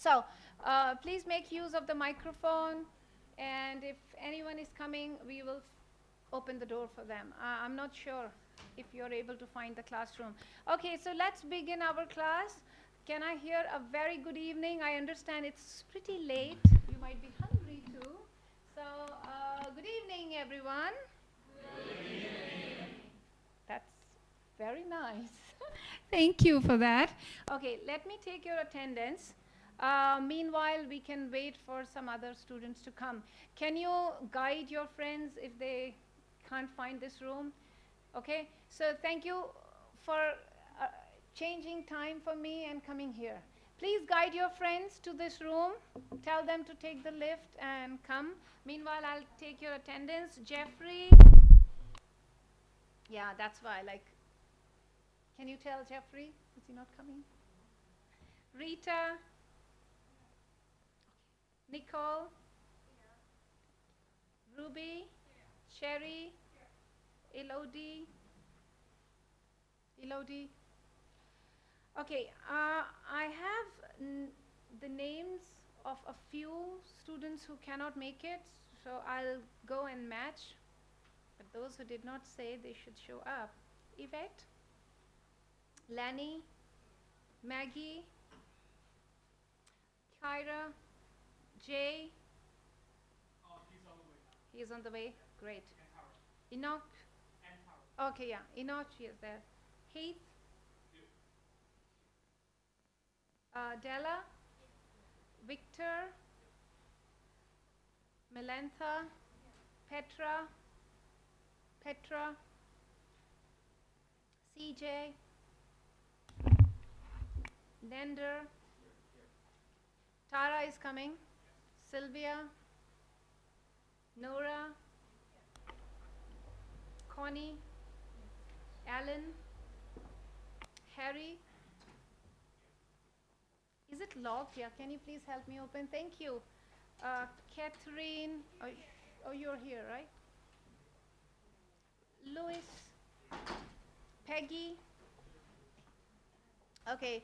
So please make use of the microphone, and if anyone is coming, we will open the door for them. I'm not sure if you're able to find the classroom. Okay, so let's begin our class. Can I hear a very good evening? I understand it's pretty late. You might be hungry too. So good evening, everyone. Good evening. That's very nice. Thank you for that. Okay, let me take your attendance. Meanwhile, we can wait for some other students to come. Can you guide your friends if they can't find this room? Okay, so thank you for changing time for me and coming here. Please guide your friends to this room. Tell them to take the lift and come. Meanwhile, I'll take your attendance. Jeffrey. Yeah, that's why. Like, can you tell Jeffrey? Is he not coming? Rita. Nicole. Ruby. Sherry. Elodie. Elodie. Okay, I have the names of a few students who cannot make it, so I'll go and match. But those who did not say, they should show up. Yvette, Lanny, Maggie, Kyra, Jay. Oh, he's on the way. He's on the way. Great. And Enoch. And Tara. Okay, yeah. Enoch is there. Heath. Della, Victor, Melantha, Petra, CJ, Nender, Tara is coming, Sylvia, Nora, Connie, Alan, Harry. Is it locked? Yeah, can you please help me open? Thank you. Catherine, oh, you're here, right? Louis, Peggy. Okay,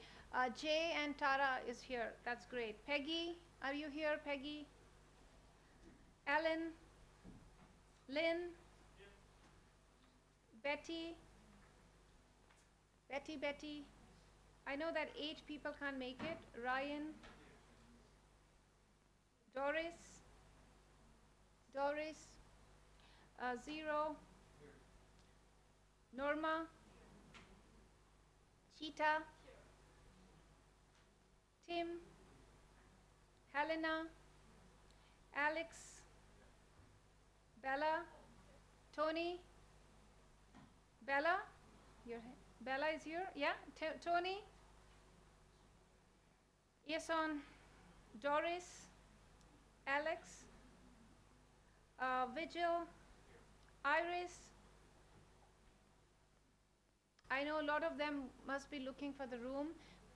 Jay and Tara is here. That's great. Peggy, are you here, Peggy? Alan, Lynn, Betty. I know that 8 people can't make it. Ryan, Doris, Zero, Norma, Cheetah, Tim, Helena, Alex, Bella, Tony, Bella, Bella is here, yeah, Tony, Yason, Doris, Alex, Vigil, Iris. I know a lot of them must be looking for the room.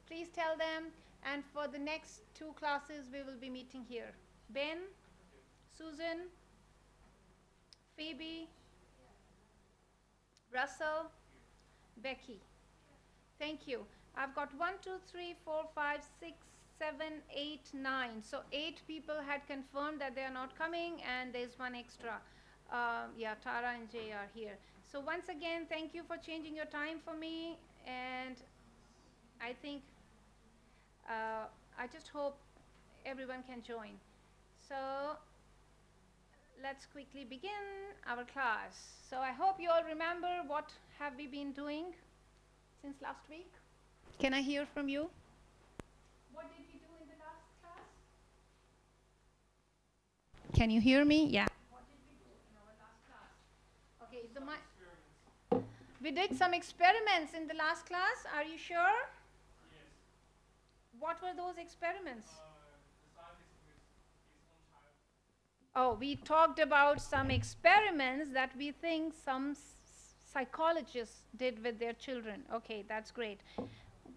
Please tell them, and for the next 2 classes we will be meeting here. Ben, Susan, Phoebe, Russell, Becky. Thank you. I've got 1, 2, 3, 4, 5, 6, 7, 8, 9. So 8 people had confirmed that they are not coming, and there's 1 extra. Yeah, Tara and Jay are here. So once again, thank you for changing your time for me, and I think I just hope everyone can join. So let's quickly begin our class. So I hope you all remember what have we been doing since last week. Can I hear from you? What did we do in the last class? Can you hear me? Yeah. What did we do in our last class? Okay, we did some experiments in the last class. Are you sure? Yes. What were those experiments? The scientist with his own child. Oh, we talked about some experiments that we think some psychologists did with their children. Okay, that's great.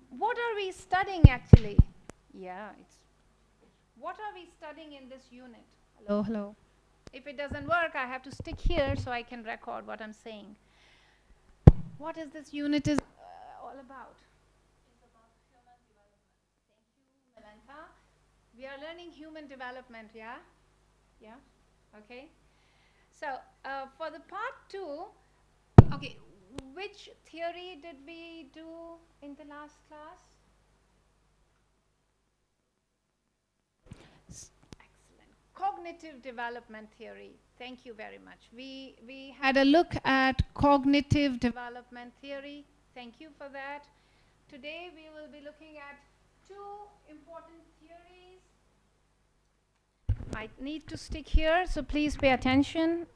What are we studying actually? Yeah, what are we studying in this unit? Hello. If it doesn't work, I have to stick here so I can record what I'm saying. What is this unit all about? It's about human development. Thank you, Melantha. We are learning human development, yeah? Yeah? Okay. So, for the part 2, okay, which theory did we do in the last class? Excellent. Cognitive development theory. Thank you very much. We had a look at cognitive development theory. Thank you for that. Today we will be looking at 2 important theories. I need to stick here, so please pay attention.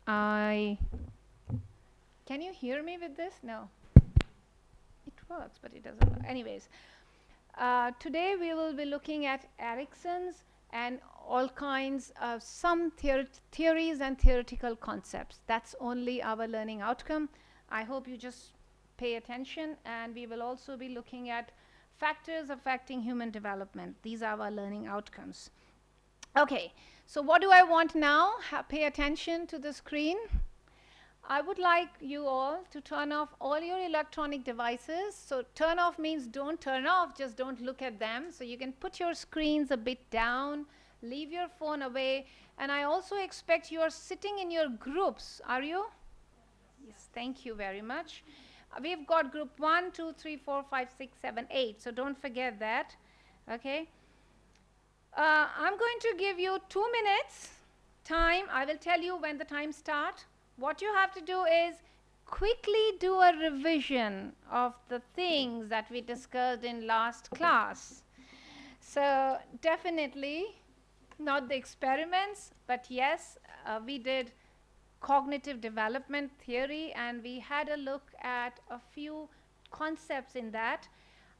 Can you hear me with this? No. It works, but it doesn't work. Anyways, today we will be looking at Erickson's and all kinds of some theories and theoretical concepts. That's only our learning outcome. I hope you just pay attention, and we will also be looking at factors affecting human development. These are our learning outcomes. Okay, so what do I want now? Pay attention to the screen. I would like you all to turn off all your electronic devices. So turn off means don't turn off, just don't look at them. So you can put your screens a bit down, leave your phone away. And I also expect you are sitting in your groups. Are you? Yes, thank you very much. We've got group 1, 2, 3, 4, 5, 6, 7, 8. So don't forget that. Okay. I'm going to give you 2 minutes time. I will tell you when the time starts. What you have to do is quickly do a revision of the things that we discussed in last class. So definitely not the experiments, but yes, we did cognitive development theory, and we had a look at a few concepts in that.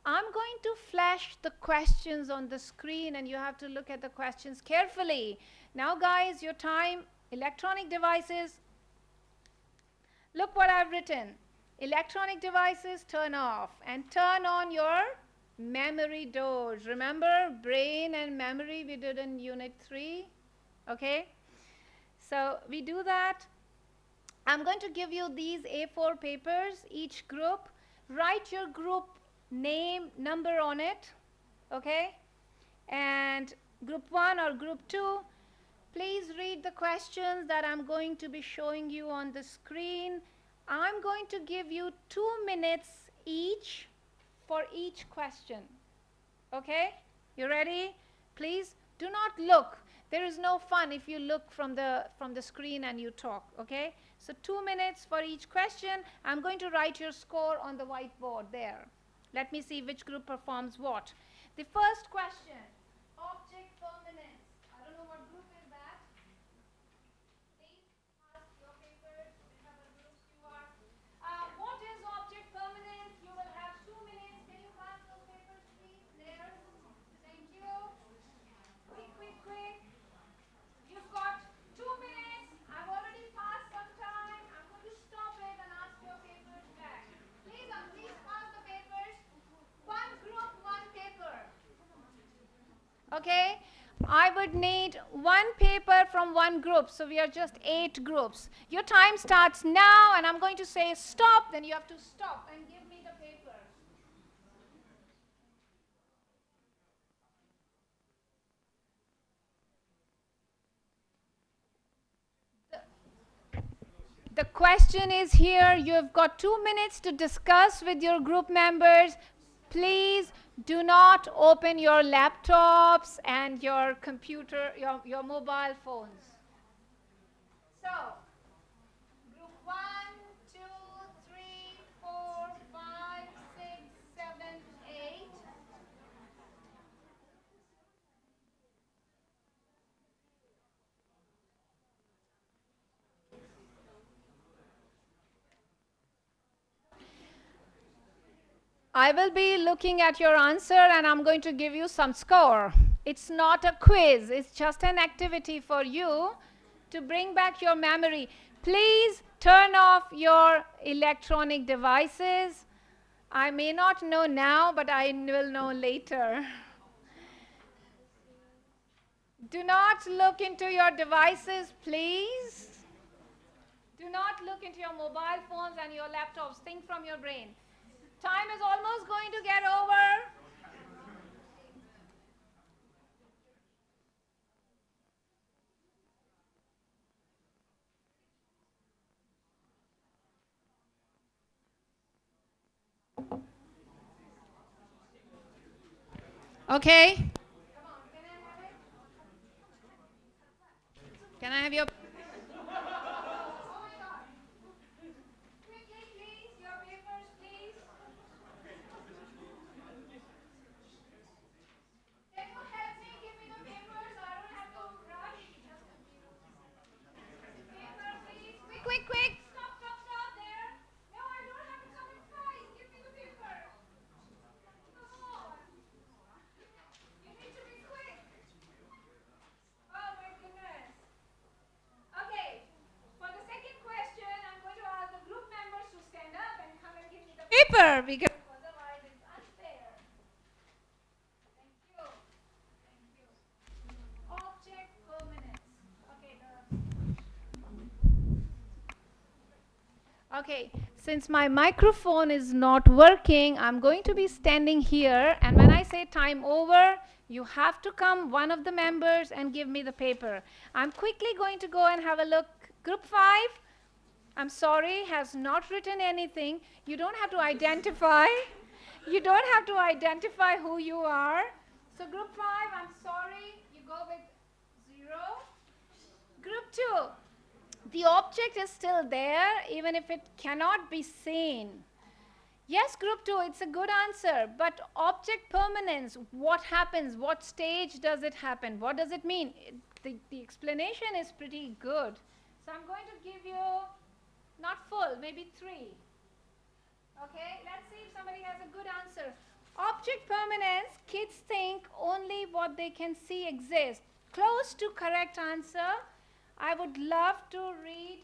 I'm going to flash the questions on the screen, and you have to look at the questions carefully. Now guys, your time, electronic devices. Look what I've written. Electronic devices, turn off, and turn on your memory doors. Remember, brain and memory we did in unit 3. Okay? So we do that. I'm going to give you these A4 papers, each group. Write your group name, number on it. Okay? And group 1 or group 2, please read the questions that I'm going to be showing you on the screen. I'm going to give you 2 minutes each for each question. Okay? You ready? Please do not look. There is no fun if you look from the screen and you talk. Okay? So 2 minutes for each question. I'm going to write your score on the whiteboard there. Let me see which group performs what. The first question, object permanence. I don't know what group is that. Please pass your papers, whichever groups you are. What is object permanence? You will have 2 minutes. Can you pass those papers, please? There. Thank you. Quick, quick, quick. You've got 2 minutes. I've already passed some time. I'm going to stop it and ask your papers back. Please pass the papers. One group, one paper. Okay? I would need 1 paper from 1 group. So we are just 8 groups. Your time starts now, and I'm going to say stop. Then you have to stop and give me the paper. The question is here. You have got 2 minutes to discuss with your group members. Please do not open your laptops and your computer, your mobile phones. So, group 1, 2, 3, 4, 5, 6, 7, 8. I will be looking at your answer, and I'm going to give you some score. It's not a quiz. It's just an activity for you to bring back your memory. Please turn off your electronic devices. I may not know now, but I will know later. Do not look into your devices, please. Do not look into your mobile phones and your laptops. Think from your brain. Time is almost going to get over. Okay. Can I have your... Quickly, please, your papers, please. Can you help me? Give me the papers. I don't have to rush. Paper, please. Quick, quick, quick. Stop, stop, stop there. No, I don't have to come in size. Give me the paper. Come on. You need to be quick. Oh, my goodness. Okay. For the second question, I'm going to ask the group members to stand up and come and give me the paper because otherwise it's unfair. Thank you. Thank you. Object permanence. Okay, since my microphone is not working, I'm going to be standing here, and when I say time over, you have to come, one of the members, and give me the paper. I'm quickly going to go and have a look. Group 5, I'm sorry, has not written anything. You don't have to identify. You don't have to identify who you are. So group 5, I'm sorry, you go with 0. Group 2, the object is still there even if it cannot be seen. Yes, group 2, it's a good answer, but object permanence, what happens? What stage does it happen? What does it mean? The explanation is pretty good. So I'm going to give you, not full, maybe 3. Okay, let's see if somebody has a good answer. Object permanence, kids think only what they can see exists. Close to correct answer. I would love to read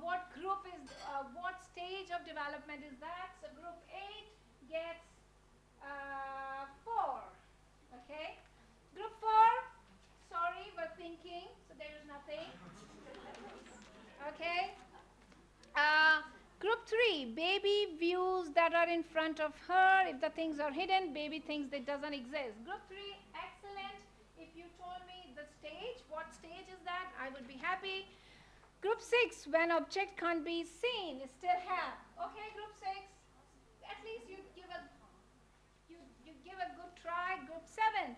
what group is, what stage of development is that. So group 8 gets 4. Okay. Group 4, sorry, we're thinking, so there is nothing. Okay. Group 3, baby views that are in front of her. If the things are hidden, baby thinks they doesn't exist. Group 3, excellent. If you told me the stage, what stage is that, I would be happy. Group 6, when object can't be seen, still have. Okay, group 6, at least you give a good try. Group 7,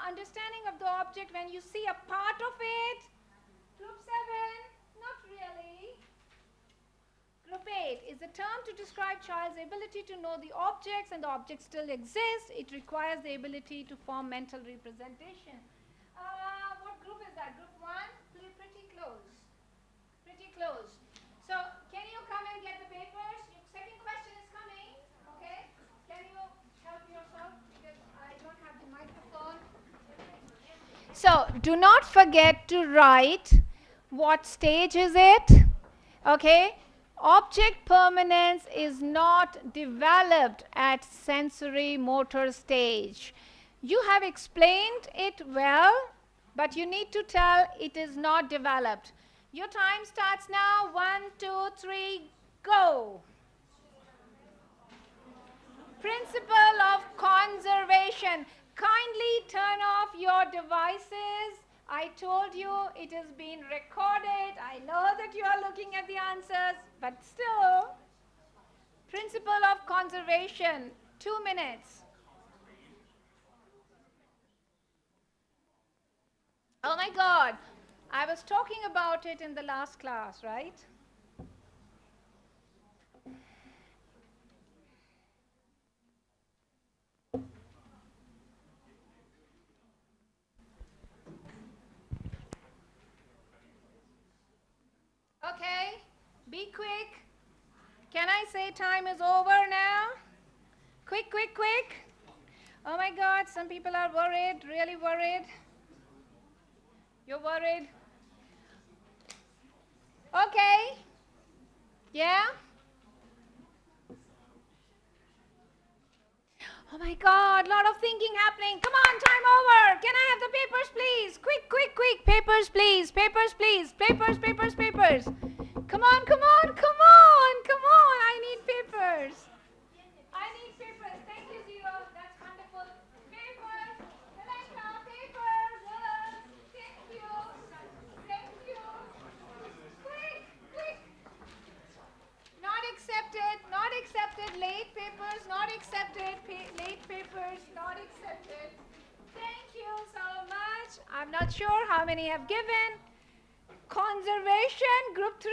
understanding of the object when you see a part of it. Group 7, not really. Group 8 is a term to describe child's ability to know the objects, and the objects still exist. It requires the ability to form mental representation. What group is that? Group 1? Pretty close. Pretty close. So, can you come and get the papers? Your second question is coming. Okay? Can you help yourself? Because I don't have the microphone. So, do not forget to write what stage is it. Okay? Object permanence is not developed at sensory motor stage. You have explained it well, but you need to tell it is not developed. Your time starts now. 1, 2, 3, go. Principle of conservation. Kindly turn off your devices. I told you it is being recorded. I know that you are looking at the answers, but still. Principle of conservation, 2 minutes. Oh my God, I was talking about it in the last class, right? Okay, be quick. Can I say time is over now? Quick, quick, quick. Oh my God, some people are worried, really worried. You're worried? Okay. Yeah? Oh my God, lot of thinking happening. Come on, time over. Can I have the papers, please? Quick, quick, quick. Papers, please. Papers, please. Papers, papers, papers. Come on, not sure how many have given. Conservation, group 3,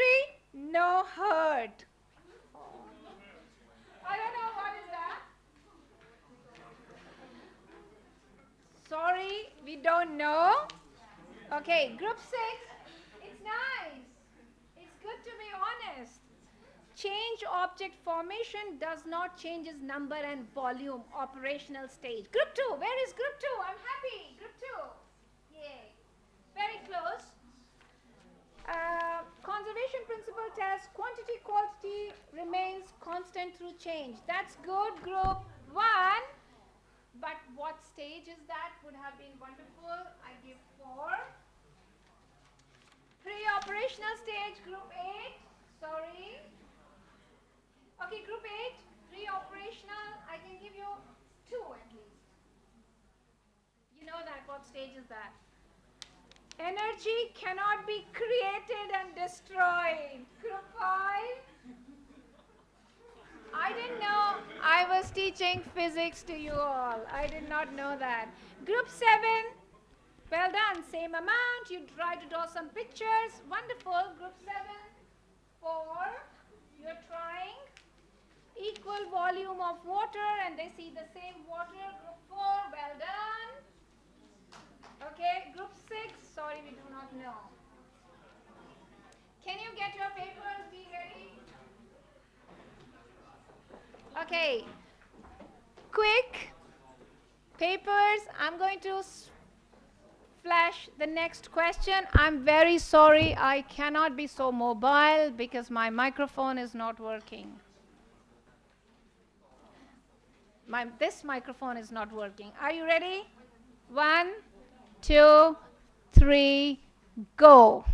no hurt. I don't know what is that. Sorry, we don't know. Okay, group 6, it's nice. It's good to be honest. Change object formation does not change its number and volume, operational stage. Group 2, where is group 2? I'm happy. Group 2. Yay. Very close. Conservation principle tells quantity quality remains constant through change. That's good, group 1. But what stage is that? Would have been wonderful. I give 4. Pre-operational stage, group 8. Sorry. Okay, group 8. Pre-operational, I can give you 2 at least. You know that. What stage is that? Energy cannot be created and destroyed. Group 5. I didn't know I was teaching physics to you all. I did not know that. Group 7. Well done. Same amount. You try to draw some pictures. Wonderful. Group 7. 4. You're trying. Equal volume of water and they see the same water. Group 4. Well done. Okay. Group 6. Sorry, we do not know. Can you get your papers? Be ready. Okay. Quick. Papers. I'm going to flash the next question. I'm very sorry. I cannot be so mobile because my microphone is not working. This microphone is not working. Are you ready? 1, 2, 3, go.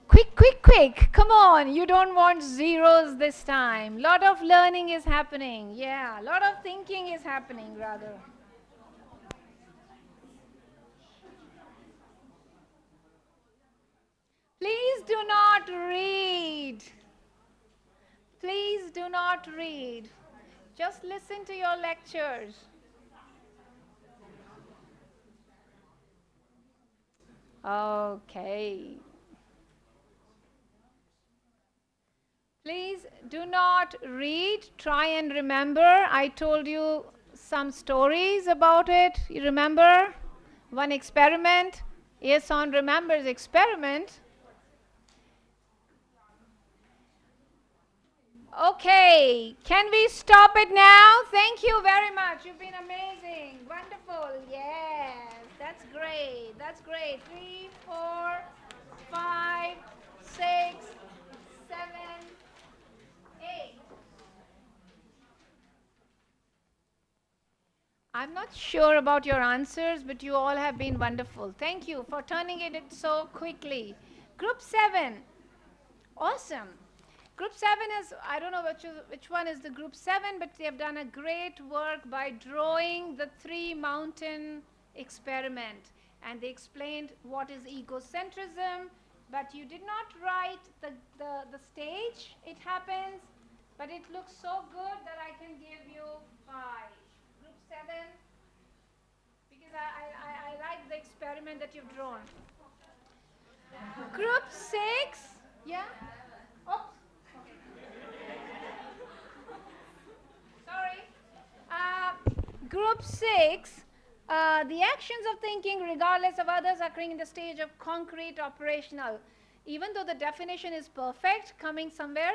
Quick, quick, quick. Come on. You don't want zeros this time. Lot of learning is happening. Yeah, lot of thinking is happening rather. Please do not read. Please do not read. Just listen to your lectures. Okay. Please do not read. Try and remember. I told you some stories about it. You remember? One experiment. Eson remembers experiment. Okay, can we stop it now? Thank you very much. You've been amazing. Wonderful. Yes, that's great. That's great. 3, 4, 5, 6, 7, 8. I'm not sure about your answers, but you all have been wonderful. Thank you for turning it so quickly. Group 7. Awesome. Group 7 is, I don't know which one is the group 7, but they have done a great work by drawing the 3 mountain experiment. And they explained what is egocentrism, but you did not write the stage it happens, but it looks so good that I can give you 5. Group 7, because I like the experiment that you've drawn. Group 6, yeah? Oops. Sorry. Group 6, the actions of thinking regardless of others occurring in the stage of concrete operational. Even though the definition is perfect, coming somewhere,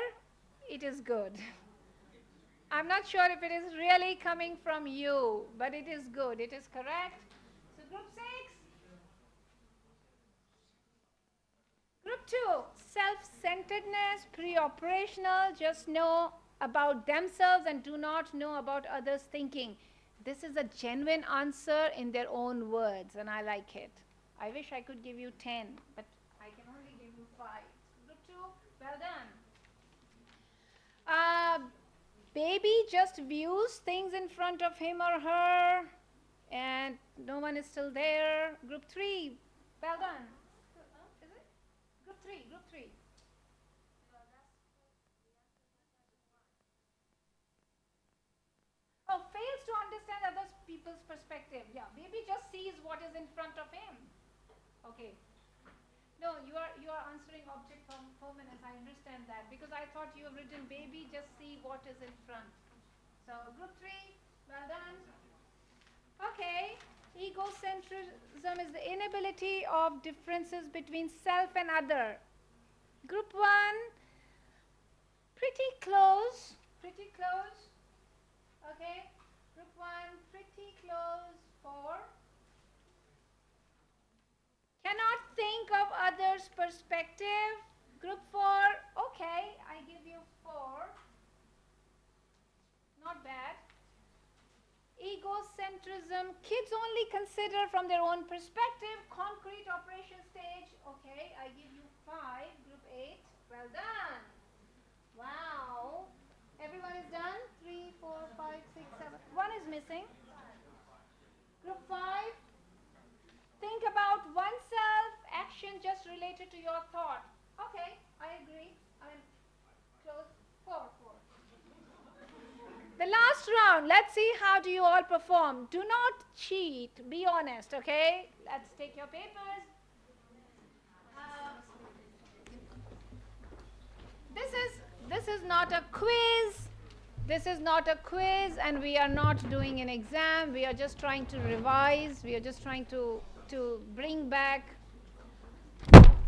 it is good. I'm not sure if it is really coming from you, but it is good. It is correct. So group 6. Group 2, self-centeredness, pre-operational, just know about themselves and do not know about others' thinking. This is a genuine answer in their own words, and I like it. I wish I could give you 10, but I can only give you 5. Group 2, well done. Baby just views things in front of him or her, and no one is still there. Group 3, well done. Is it? Group 3, group 3. Oh, fails to understand other people's perspective. Yeah, baby just sees what is in front of him. Okay. No, you are answering object permanence. I understand that because I thought you have written baby just see what is in front. So group 3, well done. Okay. Egocentrism is the inability of differences between self and other. Group 1, pretty close. Pretty close. Okay. Group 1, pretty close. 4. Cannot think of others' perspective. Group 4, okay, I give you 4. Not bad. Egocentrism, kids only consider from their own perspective. Concrete operation stage, okay, I give you 5. Group 8, well done. Wow. Everyone is done? 3, 4, 5, 6, 7. One is missing. Group 5, think about oneself, action just related to your thought. Okay, I agree. I'm close. 4, 4. The last round, let's see how do you all perform. Do not cheat, be honest, okay? Let's take your papers. This is not a quiz. This is not a quiz and we are not doing an exam. We are just trying to revise. We are just trying to bring back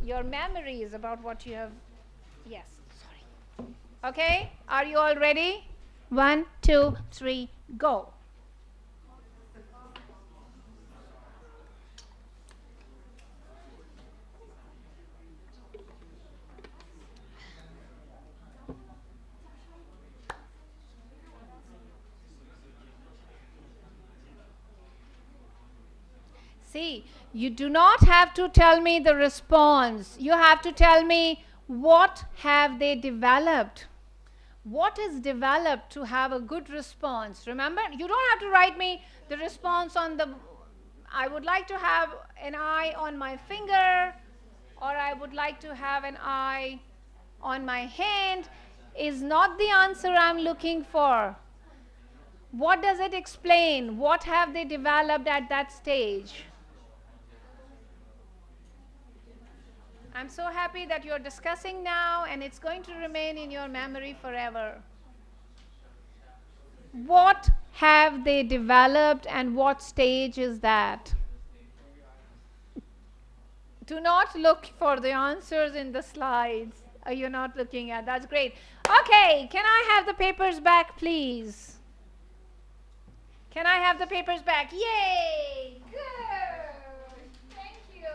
your memories about what you have. Yes, sorry. Okay, are you all ready? 1, 2, 3, go. See, you do not have to tell me the response. You have to tell me what have they developed. What is developed to have a good response? Remember, you don't have to write me the response on the, I would like to have an eye on my finger, or I would like to have an eye on my hand, is not the answer I'm looking for. What does it explain? What have they developed at that stage? I'm so happy that you're discussing now and it's going to remain in your memory forever. What have they developed and what stage is that? Do not look for the answers in the slides. You're not looking at. That's great. Okay, can I have the papers back, please? Can I have the papers back? Yay! Good. Thank you.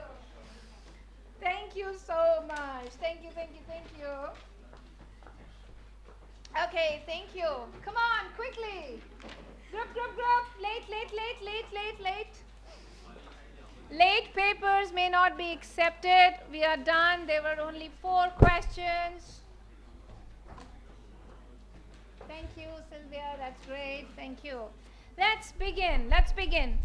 Thank you so much. Thank you, thank you, thank you. Okay, thank you. Come on, quickly. Group, group, group. Late, late, late, late, late, late. Late papers may not be accepted. We are done. There were only 4 questions. Thank you, Sylvia. That's great. Thank you. Let's begin. Let's begin.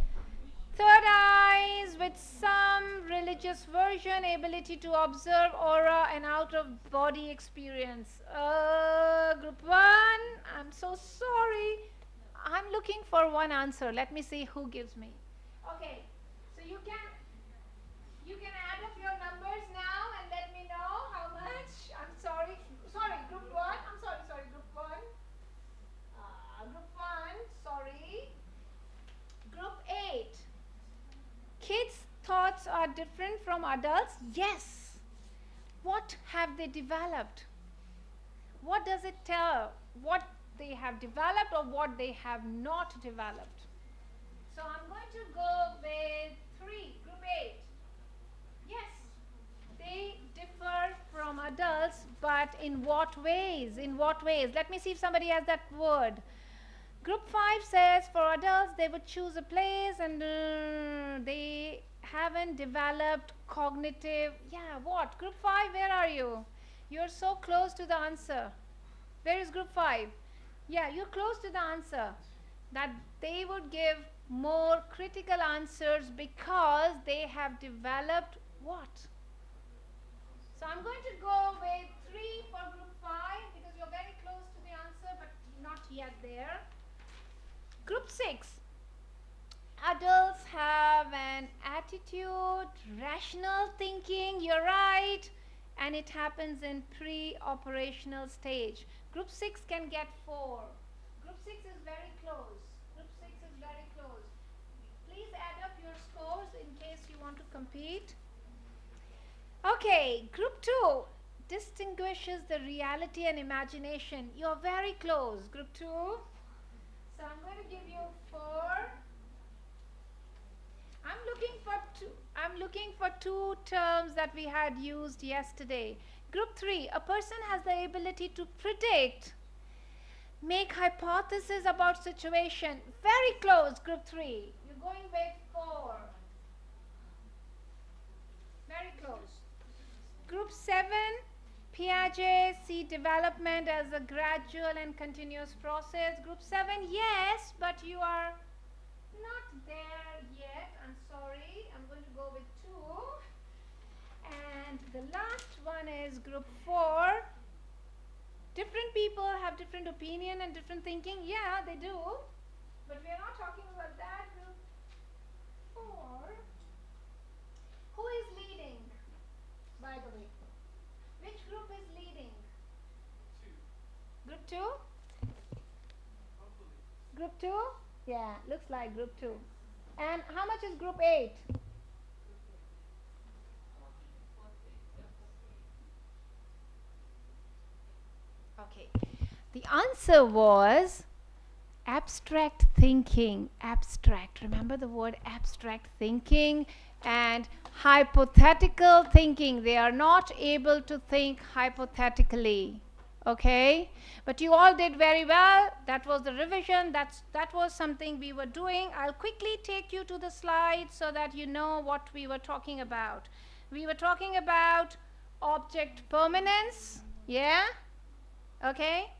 Third eyes with some religious version, ability to observe aura and out-of-body experience. Group 1, I'm so sorry. I'm looking for one answer. Let me see who gives me. Okay, so you can add up your numbers now and let me know how much. I'm sorry. Sorry, group 1. I'm sorry, group 1. Group 1, sorry. Group 8. Kids' thoughts are different from adults? Yes. What have they developed? What does it tell? What they have developed or what they have not developed? So I'm going to go with 3, group 8. Yes, they differ from adults, but in what ways? In what ways? Let me see if somebody has that word. Group 5 says for adults they would choose a place and they haven't developed cognitive. Yeah, what? Group 5, where are you? You're so close to the answer. Where is group 5? Yeah, you're close to the answer. That they would give more critical answers because they have developed what? So I'm going to go with 3 for group 5 because you're very close to the answer but not yet there. Group 6. adults have an attitude, rational thinking, you're right, and it happens in pre-operational stage. Group 6 can get 4. Group 6 is very close. Group 6 is very close. Please add up your scores in case you want to compete. Okay, group 2 distinguishes the reality and imagination. You're very close, group 2. So I'm going to give you 4. I'm looking for two terms that we had used yesterday. Group 3, a person has the ability to predict, make hypotheses about situation. Very close, group 3. You're going with 4. Very close. Group 7, Piaget see development as a gradual and continuous process. Group 7, yes, but you are not there yet. I'm sorry. I'm going to go with 2. And the last one is group 4. Different people have different opinion and different thinking. Yeah, they do. But we are not talking about that. Group 4. Who is leading, by the way? Which group is leading? 2. Group 2? Hopefully. Group 2? Yeah, looks like group 2. And how much is group 8? Okay. The answer was abstract thinking. Abstract. Remember the word abstract thinking and hypothetical thinking. They are not able to think hypothetically. Okay, but you all did very well. That was the revision. That was something we were doing. I'll quickly take you to the slide so that you know what we were talking about. We were talking about object permanence. Yeah. Okay,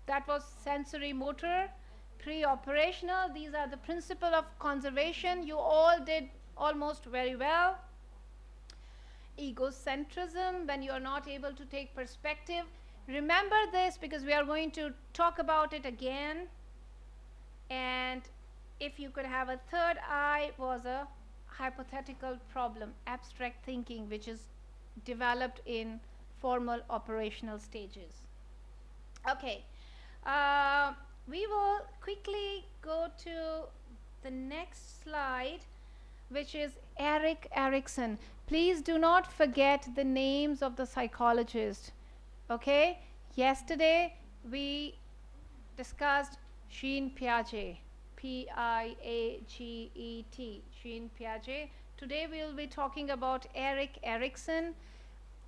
that was sensory motor, pre-operational. These are the principle of conservation. You all did almost very well. Egocentrism, when you are not able to take perspective. Remember this because we are going to talk about it again. And if you could have a third eye, was a hypothetical problem, abstract thinking, which is developed in formal operational stages. Okay, we will quickly go to the next slide, which is Erik Erikson. Please do not forget the names of the psychologists. Okay, yesterday we discussed Jean Piaget, P-I-A-G-E-T, Jean Piaget. Today we will be talking about Erik Erikson.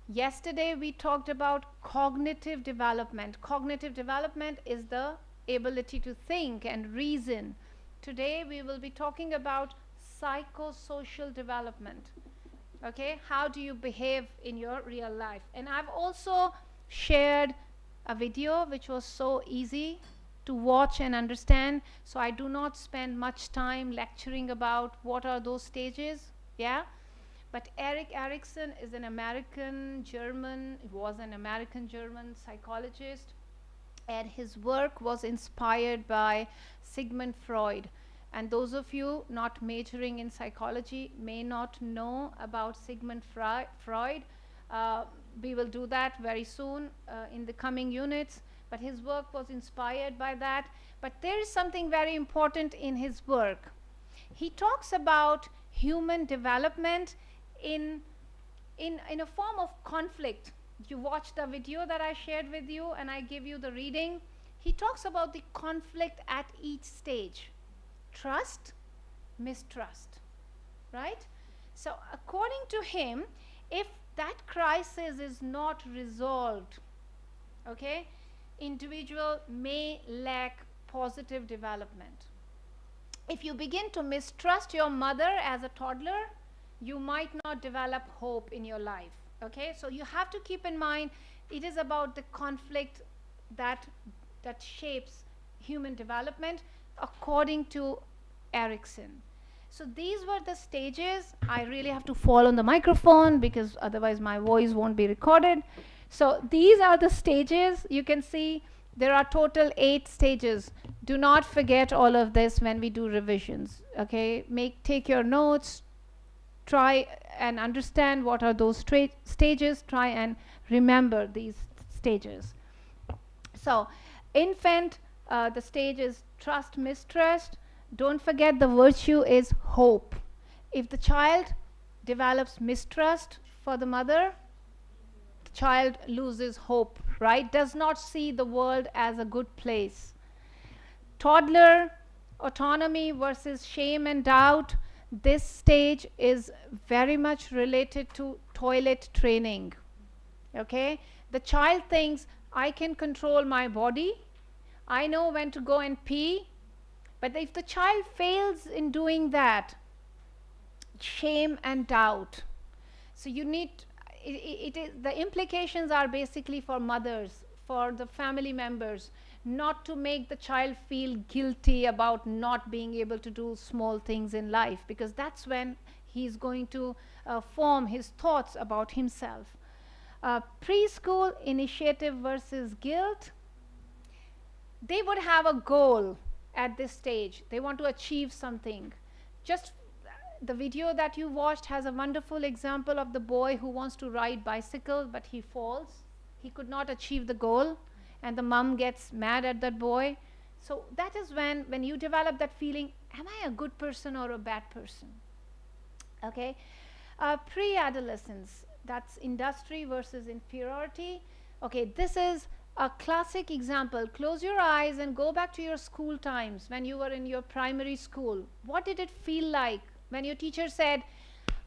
Yesterday we talked about cognitive development. Cognitive development is the ability to think and reason. Today we will be talking about psychosocial development. Okay, how do you behave in your real life? And I've also shared a video which was so easy to watch and understand, so I do not spend much time lecturing about what are those stages. Yeah, but Erik Erikson is an American-German, was an American-German psychologist, and his work was inspired by Sigmund Freud. And those of you not majoring in psychology may not know about Sigmund Freud. We will do that very soon in the coming units, but his work was inspired by that. But there is something very important in his work. He talks about human development in a form of conflict. You watched the video that I shared with you and I give you the reading. He talks about the conflict at each stage. Trust, mistrust, right? So according to him, if that crisis is not resolved, okay, individual may lack positive development. If you begin to mistrust your mother as a toddler, you might not develop hope in your life. Okay, so you have to keep in mind it is about the conflict that shapes human development according to Erikson. So these were the stages. I really have to fall on the microphone because otherwise my voice won't be recorded. So these are the stages. You can see there are total 8 stages. Do not forget all of this when we do revisions. Okay, take your notes, try and understand what are those stages, try and remember these stages. So infant, the stage is trust, mistrust. Don't forget the virtue is hope. If the child develops mistrust for the mother, the child loses hope, right? Does not see the world as a good place. Toddler, autonomy versus shame and doubt. This stage is very much related to toilet training. Okay, the child thinks, I can control my body, I know when to go and pee. But if the child fails in doing that, shame and doubt. So you need, the implications are basically for mothers, for the family members, not to make the child feel guilty about not being able to do small things in life, because that's when he's going to form his thoughts about himself. Preschool, initiative versus guilt. They would have a goal at this stage. They want to achieve something. Just the video that you watched has a wonderful example of the boy who wants to ride bicycle, but he falls. He could not achieve the goal, and the mom gets mad at that boy. So that is when you develop that feeling, am I a good person or a bad person? Okay. Pre-adolescence, that's industry versus inferiority. Okay, this is a classic example. Close your eyes and go back to your school times when you were in your primary school. What did it feel like when your teacher said,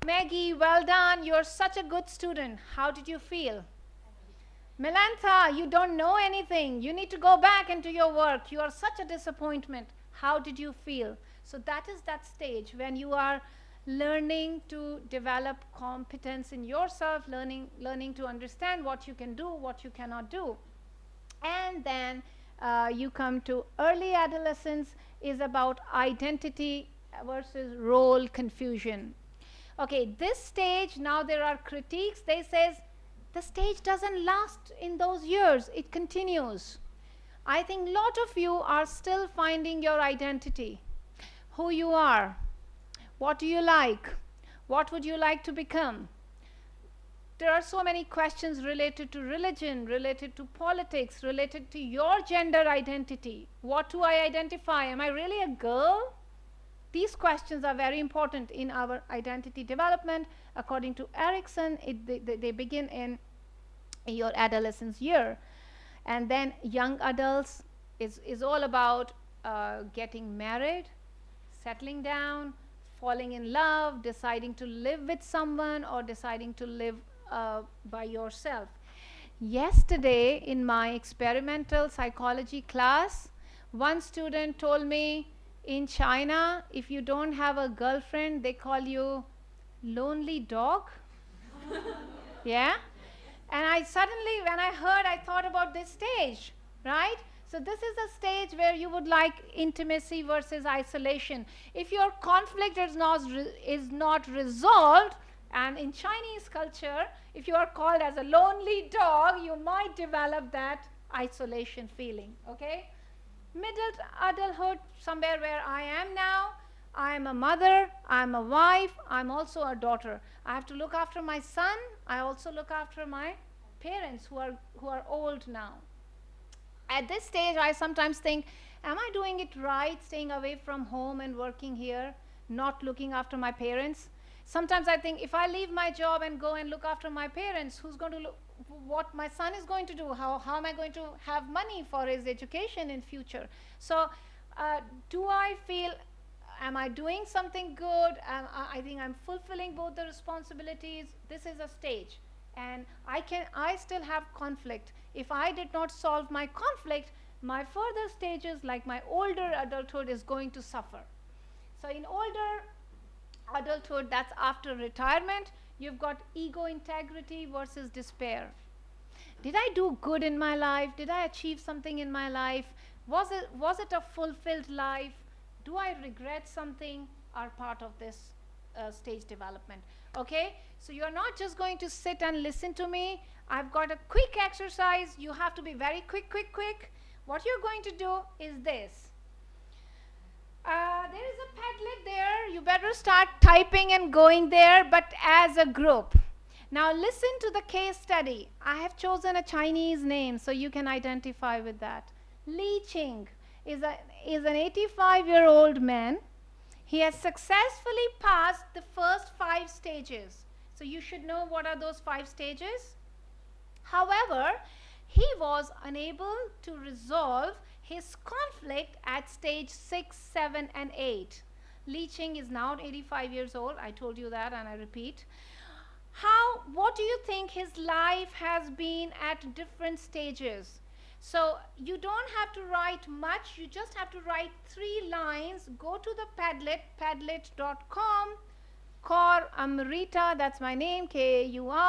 Maggie, well done, you're such a good student? How did you feel? Melantha, you don't know anything. You need to go back into your work. You are such a disappointment. How did you feel? So that is that stage when you are learning to develop competence in yourself, learning to understand what you can do, what you cannot do. And then you come to early adolescence, is about identity versus role confusion. Okay, this stage, now there are critiques. They says the stage doesn't last in those years, it continues. I think a lot of you are still finding your identity, who you are, what do you like, what would you like to become. There are so many questions related to religion, related to politics, related to your gender identity. What do I identify? Am I really a girl? These questions are very important in our identity development. According to Erickson, they begin in your adolescence year. And then young adults is all about getting married, settling down, falling in love, deciding to live with someone, or deciding to live by yourself. Yesterday in my experimental psychology class, one student told me, in China, if you don't have a girlfriend, they call you lonely dog. Yeah? And I suddenly, when I heard, I thought about this stage, right? So this is a stage where you would like intimacy versus isolation. If your conflict is not resolved, and in Chinese culture, if you are called as a lonely dog, you might develop that isolation feeling, okay? Middle adulthood, somewhere where I am now, I am a mother, I am a wife, I am also a daughter. I have to look after my son, I also look after my parents who are old now. At this stage, I sometimes think, am I doing it right, staying away from home and working here, not looking after my parents? Sometimes I think, if I leave my job and go and look after my parents, who's going to look, what my son is going to do? How am I going to have money for his education in future? So do I feel, am I doing something good? I think I'm fulfilling both the responsibilities. This is a stage. And I still have conflict. If I did not solve my conflict, my further stages, like my older adulthood, is going to suffer. So in older adulthood, that's after retirement, you've got ego integrity versus despair. Did I do good in my life? Did I achieve something in my life? Was it a fulfilled life? Do I regret something? Are part of this stage development. Okay, so you're not just going to sit and listen to me. I've got a quick exercise. You have to be very quick. What you're going to do is this. There is a Padlet there. You better start typing and going there, but as a group. Now listen to the case study. I have chosen a Chinese name so you can identify with that. Li Qing is an 85-year-old man. He has successfully passed the first 5 stages. So you should know what are those 5 stages. However, he was unable to resolve his conflict at stage 6, 7, and 8. Li Qing is now 85 years old. I told you that and I repeat. What do you think his life has been at different stages? So you don't have to write much. You just have to write 3 lines. Go to the Padlet, padlet.com. Kaur Amrita, that's my name, Kauramrita,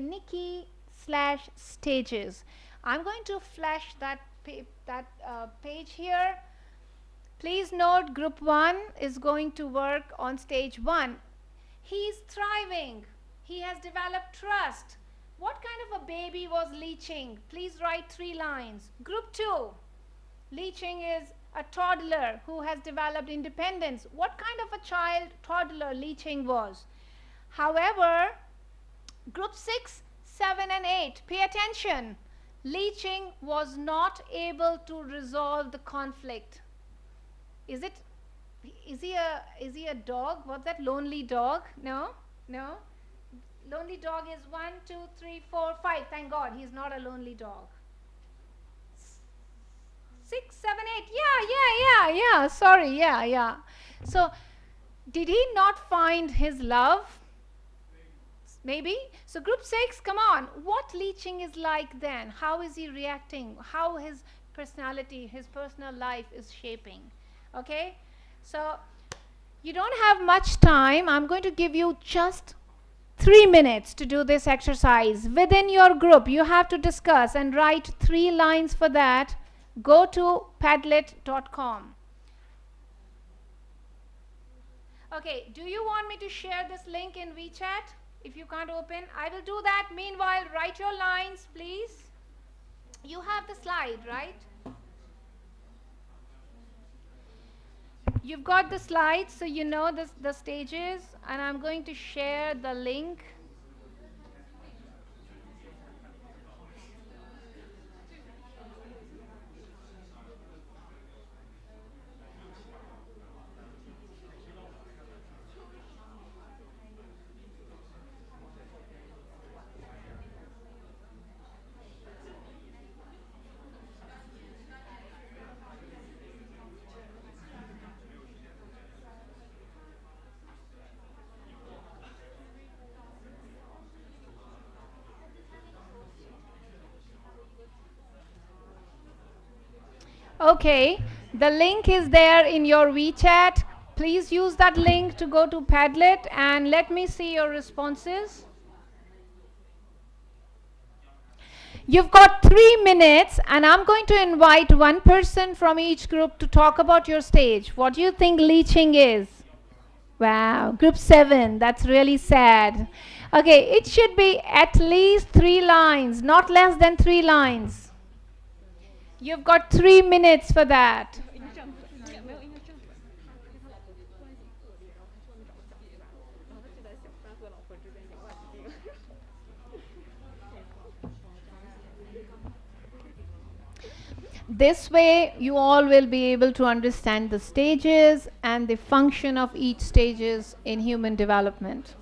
Nikki /stages. I'm going to flash that page here. Please note group 1 is going to work on stage 1. He's thriving. He has developed trust. What kind of a baby was Li Qing? Please write 3 lines. Group 2, Li Qing is a toddler who has developed independence. What kind of a child toddler Li Qing was? However, group 6, 7, and 8, pay attention. Li Qing was not able to resolve the conflict. Is he a dog? What's that? Lonely dog? No. Lonely dog is 1, 2, 3, 4, 5. Thank God he's not a lonely dog. 6, 7, 8. Yeah. Sorry, yeah. So, did he not find his love? Maybe. So, group 6, come on. What Li Qing is like then? How is he reacting? How his personality, his personal life is shaping? Okay? So, you don't have much time. I'm going to give you just 3 minutes to do this exercise. Within your group, you have to discuss and write 3 lines for that. Go to padlet.com. Okay, do you want me to share this link in WeChat? If you can't open, I will do that. Meanwhile, write your lines, please. You have the slide, right? You've got the slides, so you know the stages, and I'm going to share the link. Okay, the link is there in your WeChat. Please use that link to go to Padlet and let me see your responses. You've got 3 minutes and I'm going to invite one person from each group to talk about your stage. What do you think Li Qing is? Wow, group 7, that's really sad. Okay, it should be at least 3 lines, not less than 3 lines. You've got 3 minutes for that. This way, you all will be able to understand the stages and the function of each stages in human development.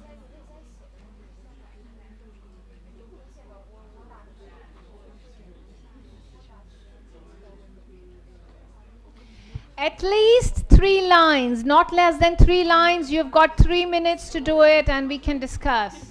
At least 3 lines, not less than 3 lines. You've got 3 minutes to do it and we can discuss.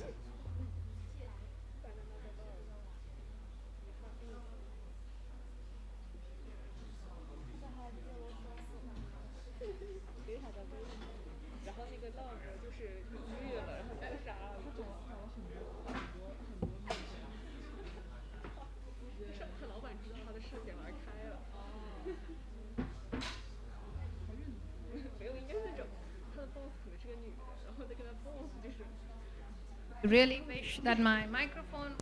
Really wish that my microphone.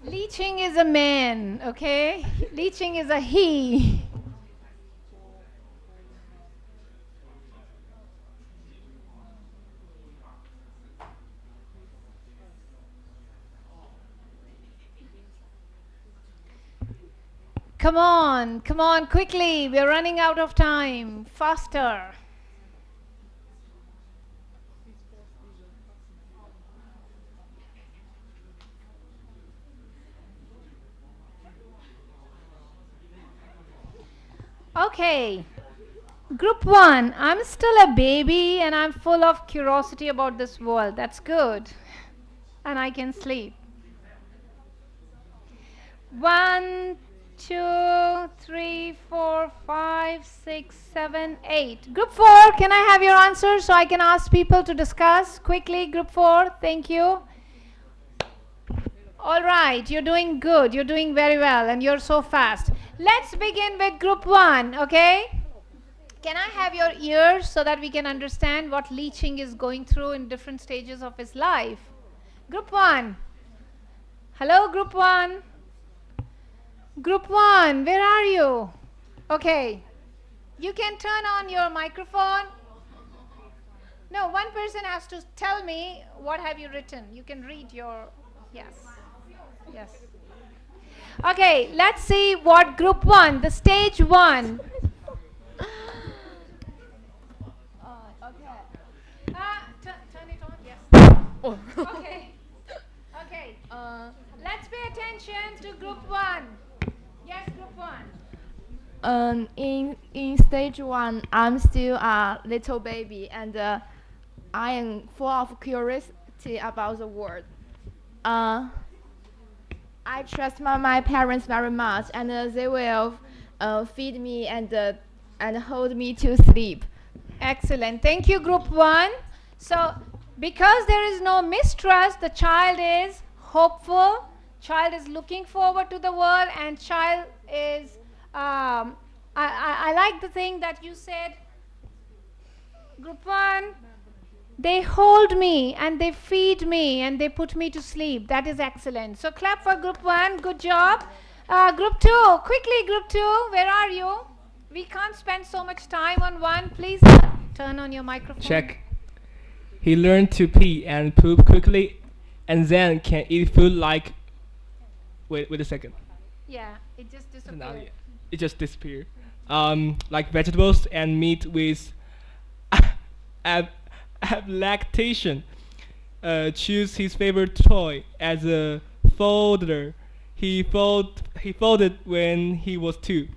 Leeching is a man, okay? Leeching is a he. Come on, quickly. We're running out of time. Faster. Okay. Group 1. I'm still a baby and I'm full of curiosity about this world. That's good. And I can sleep. 1, 2, 3, 4, 5, 6, 7, 8. Group 4, can I have your answers so I can ask people to discuss quickly? Group 4, thank you. All right, you're doing good. You're doing very well and you're so fast. Let's begin with group 1, okay? Can I have your ears so that we can understand what leeching is going through in different stages of his life? Group 1. Hello, group 1. Group 1, where are you? Okay. You can turn on your microphone. No, one person has to tell me what have you written. You can read your, yes. Yes. Okay, let's see what group 1, the stage 1. Turn it on, yes. Oh. Okay. Okay. Let's pay attention to group 1. Yes, group 1. In stage 1, I'm still a little baby, and I am full of curiosity about the world. I trust my parents very much, and they will feed me and hold me to sleep. Excellent. Thank you, group 1. So, because there is no mistrust, the child is hopeful, child is looking forward to the world, and child is, I like the thing that you said, group 1, they hold me and they feed me and they put me to sleep. That is excellent. So, clap for group 1. Good job. Group 2, quickly, group 2, where are you? We can't spend so much time on one. Please turn on your microphone. Check. He learned to pee and poop quickly, and then can eat food like. Wait a second. Yeah, it just disappeared. It just disappeared. Like vegetables and meat with lactation. Choose his favorite toy as a folder. He folded when he was 2.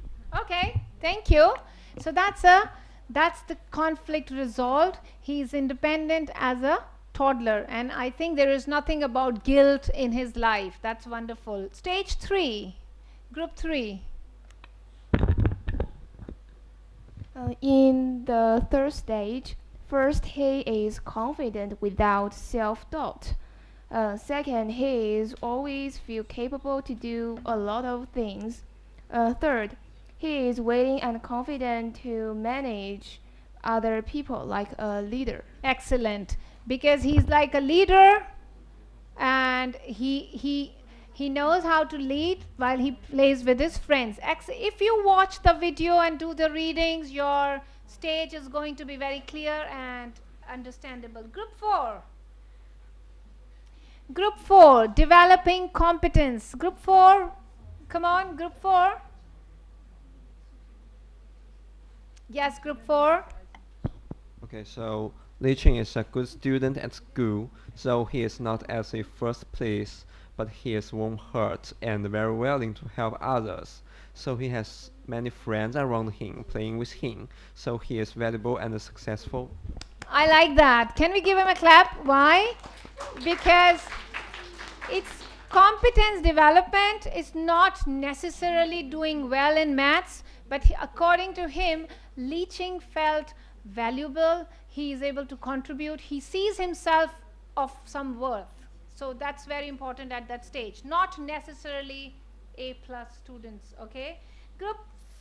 Okay, thank you. So that's the conflict resolved. He is independent as a toddler, and I think there is nothing about guilt in his life. That's wonderful. Stage 3, group 3. In the third stage, first he is confident without self-doubt. Second, he is always feel capable to do a lot of things. Third, he is willing and confident to manage other people like a leader. Excellent. Because he's like a leader, and he knows how to lead while he plays with his friends. If you watch the video and do the readings, your stage is going to be very clear and understandable. Group 4. Group 4, developing competence. Group 4, come on, group 4. Yes, group 4. Okay, so Li Qing is a good student at school, so he is not at the first place, but he is warm heart and very willing to help others. So he has many friends around him playing with him, so he is valuable and successful. I like that. Can we give him a clap? Why? Because it's competence development is not necessarily doing well in maths, but according to him, Leeching felt valuable. He is able to contribute. He sees himself of some worth. So that's very important at that stage. Not necessarily A+ students. Okay. Group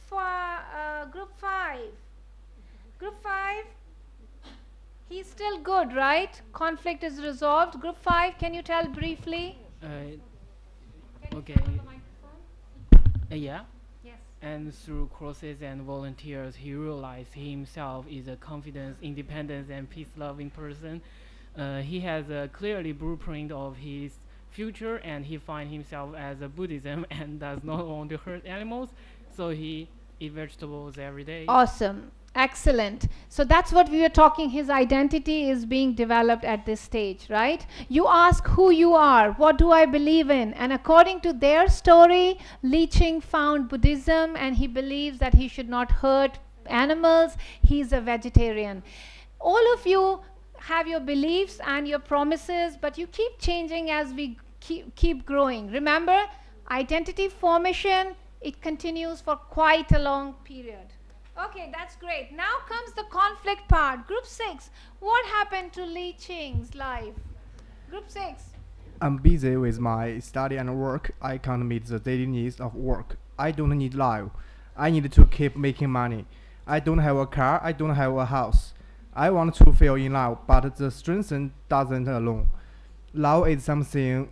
5. Group 5. He's still good, right? Conflict is resolved. Group 5, can you tell briefly? Can Okay. The microphone? Yeah. Yes. And through courses and volunteers, he realized he himself is a confident, independent, and peace-loving person. He has a clearly blueprint of his future, and he finds himself as a Buddhism and does not want to hurt animals, so he eats vegetables every day. Awesome. Excellent. So that's what we were talking. His identity is being developed at this stage, right? You ask who you are, what do I believe in? And according to their story, Li Ching found Buddhism and he believes that he should not hurt animals. He's a vegetarian. All of you have your beliefs and your promises, but you keep changing as we keep growing. Remember, identity formation, it continues for quite a long period. Okay, that's great. Now comes the conflict part. Group 6, what happened to Li Qing's life? Group 6. I'm busy with my study and work. I can't meet the daily needs of work. I don't need love. I need to keep making money. I don't have a car. I don't have a house. I want to feel in love, but the strength doesn't alone. Love is something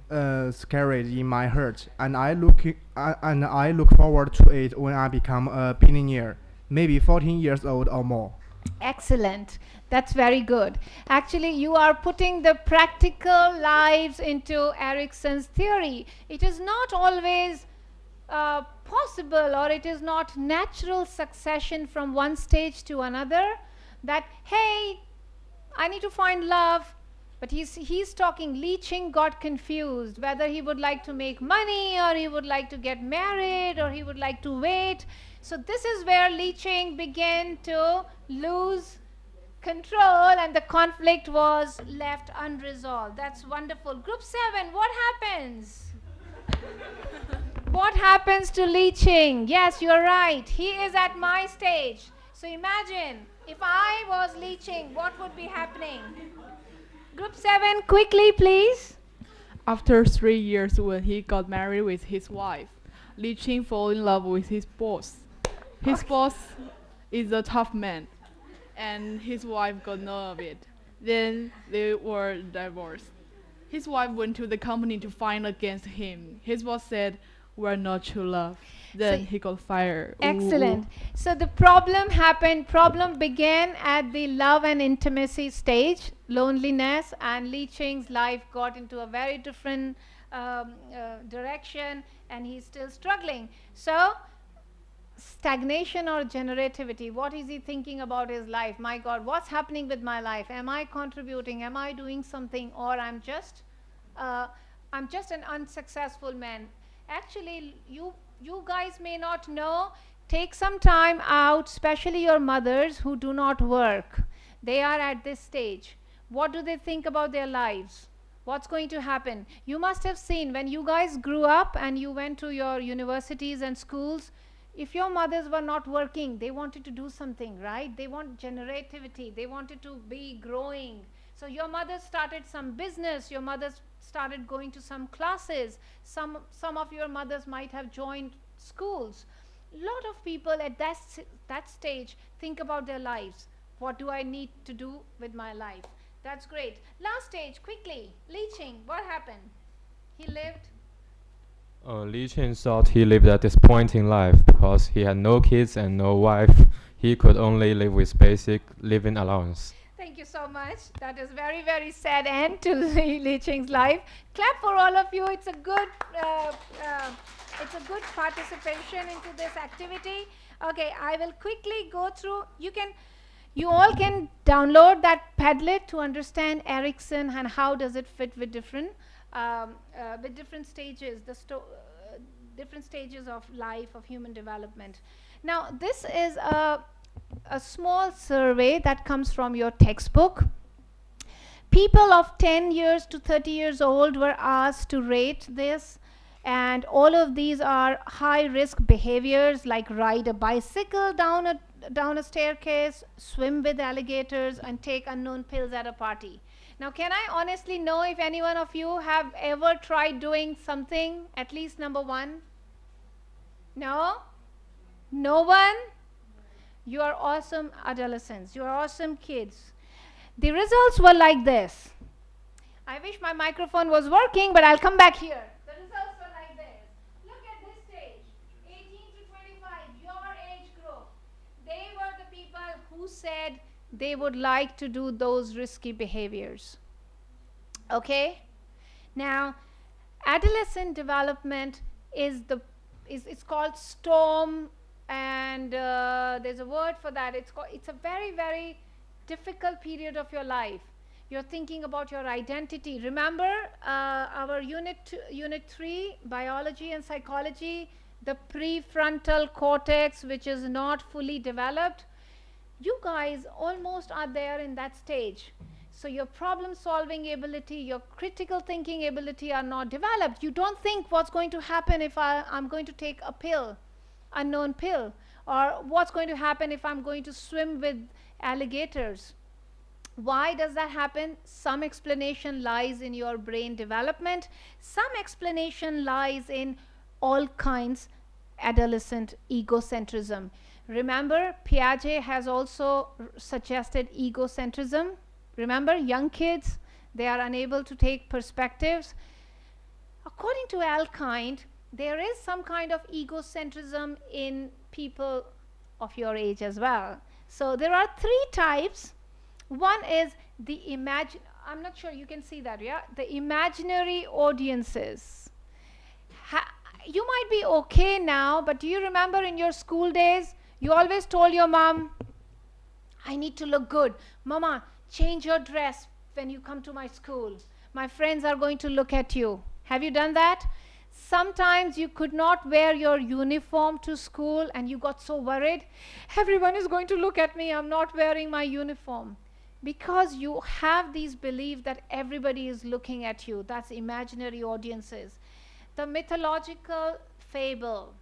scary in my heart, and I look forward to it when I become a billionaire, maybe 14 years old or more. Excellent. That's very good. Actually, you are putting the practical lives into Erickson's theory. It is not always possible, or it is not natural succession from one stage to another, that, hey, I need to find love. But he's talking, Li Qing got confused whether he would like to make money, or he would like to get married, or he would like to wait. So this is where Li Qing began to lose control and the conflict was left unresolved. That's wonderful. Group 7, what happens? What happens to Li Qing? Yes, you're right. He is at my stage. So imagine, if I was Li Qing, what would be happening? Group 7, quickly please. After 3 years, when he got married with his wife, Li Qing fell in love with his boss. His boss is a tough man, and his wife got none of it. Then they were divorced. His wife went to the company to fight against him. His boss said, "We're not true love." Then So he got fired. excellent. So the problem began at the love and intimacy stage, loneliness, and Li Qing's life got into a very different direction, and he's still struggling. So stagnation or generativity, what is he thinking about his life? My God, what's happening with my life? Am I contributing? Am I doing something? Or I'm just an unsuccessful man. Actually, you guys may not know. Take some time out, especially your mothers who do not work. They are at this stage. What do they think about their lives? What's going to happen? You must have seen when you guys grew up and you went to your universities and schools, if your mothers were not working, they wanted to do something, right? They want generativity. They wanted to be growing. So your mother started some business. Your mothers started going to some classes. Some of your mothers might have joined schools. A lot of people at that stage think about their lives. What do I need to do with my life? That's great. Last stage, quickly. Li Qing, what happened? He lived. Li Chen thought he lived at this point in life because he had no kids and no wife. He could only live with basic living allowance. Thank you so much. That is very, very sad end to Li Qing's life. Clap for all of you. It's a good participation into this activity. Okay, I will quickly go through. You all can download that Padlet to understand Erickson and how does it fit with different stages, different stages of life, of human development. Now, this is a small survey that comes from your textbook. People of 10 years to 30 years old were asked to rate this, and all of these are high-risk behaviors like ride a bicycle down a staircase, swim with alligators, and take unknown pills at a party. Now, can I honestly know if any one of you have ever tried doing something, at least number one? No? No one? You are awesome adolescents. You are awesome kids. The results were like this. I wish my microphone was working, but I'll come back here. The results were like this. said they would like to do those risky behaviors. Okay? Now, adolescent development is it's called storm, and there's a word for that. It's a very, very difficult period of your life. You're thinking about your identity. Remember our unit 3, biology and psychology, the prefrontal cortex, which is not fully developed. You guys almost are there in that stage. So your problem solving ability, your critical thinking ability are not developed. You don't think what's going to happen if I'm going to take a pill, unknown pill, or what's going to happen if I'm going to swim with alligators. Why does that happen? Some explanation lies in your brain development. Some explanation lies in all kinds adolescent egocentrism. Remember, Piaget has also suggested egocentrism. Remember, young kids, they are unable to take perspectives. According to Alkind, there is some kind of egocentrism in people of your age as well. So there are 3 types. One is the I'm not sure you can see that, yeah? The imaginary audiences. You might be okay now, but do you remember in your school days, you always told your mom, I need to look good. Mama, change your dress when you come to my school. My friends are going to look at you. Have you done that? Sometimes you could not wear your uniform to school and you got so worried. Everyone is going to look at me. I'm not wearing my uniform. Because you have these beliefs that everybody is looking at you. That's imaginary audiences. The mythological fable.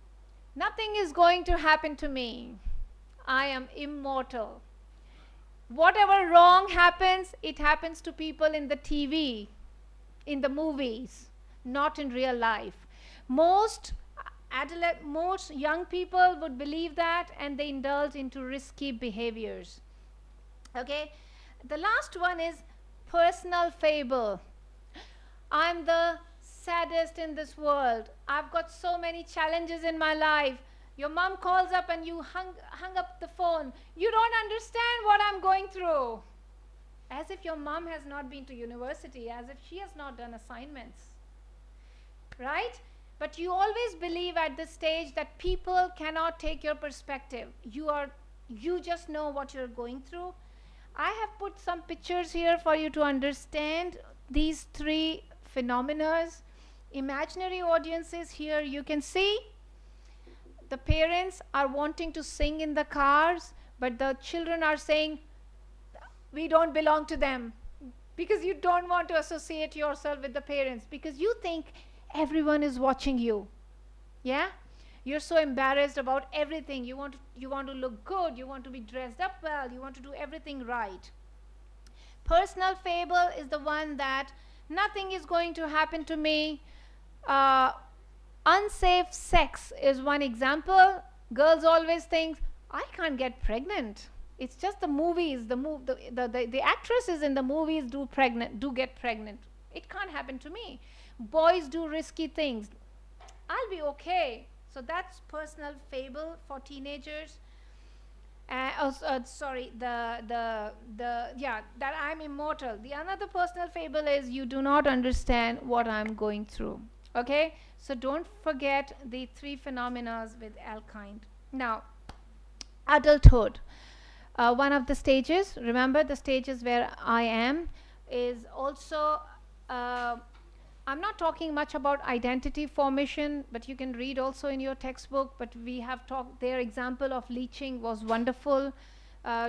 Nothing is going to happen to me. I am immortal. Whatever wrong happens, it happens to people in the TV, in the movies, not in real life. Most young people would believe that, and they indulge into risky behaviors. Okay? The last one is personal fable. I'm the saddest in this world. I've got so many challenges in my life. Your mom calls up and you hung up the phone. You don't understand what I'm going through. As if your mom has not been to university, as if she has not done assignments. Right? But you always believe at this stage that people cannot take your perspective. You just know what you're going through. I have put some pictures here for you to understand these 3 phenomena. Imaginary audiences, here you can see the parents are wanting to sing in the cars, but the children are saying, we don't belong to them, because you don't want to associate yourself with the parents, because you think everyone is watching you. Yeah? You're so embarrassed about everything. You want to look good. You want to be dressed up well. You want to do everything right. Personal fable is the one that nothing is going to happen to me. Unsafe sex is one example. Girls always think, I can't get pregnant. It's just the movies. The actresses in the movies do get pregnant. It can't happen to me. Boys do risky things. I'll be okay. So that's personal fable for teenagers. Sorry, that I'm immortal. The another personal fable is you do not understand what I'm going through. Okay, so don't forget the 3 phenomena with Alkind. Now, adulthood. One of the stages, remember the stages where I am, is also I'm not talking much about identity formation, but you can read also in your textbook. But we have talked, their example of leaching was wonderful.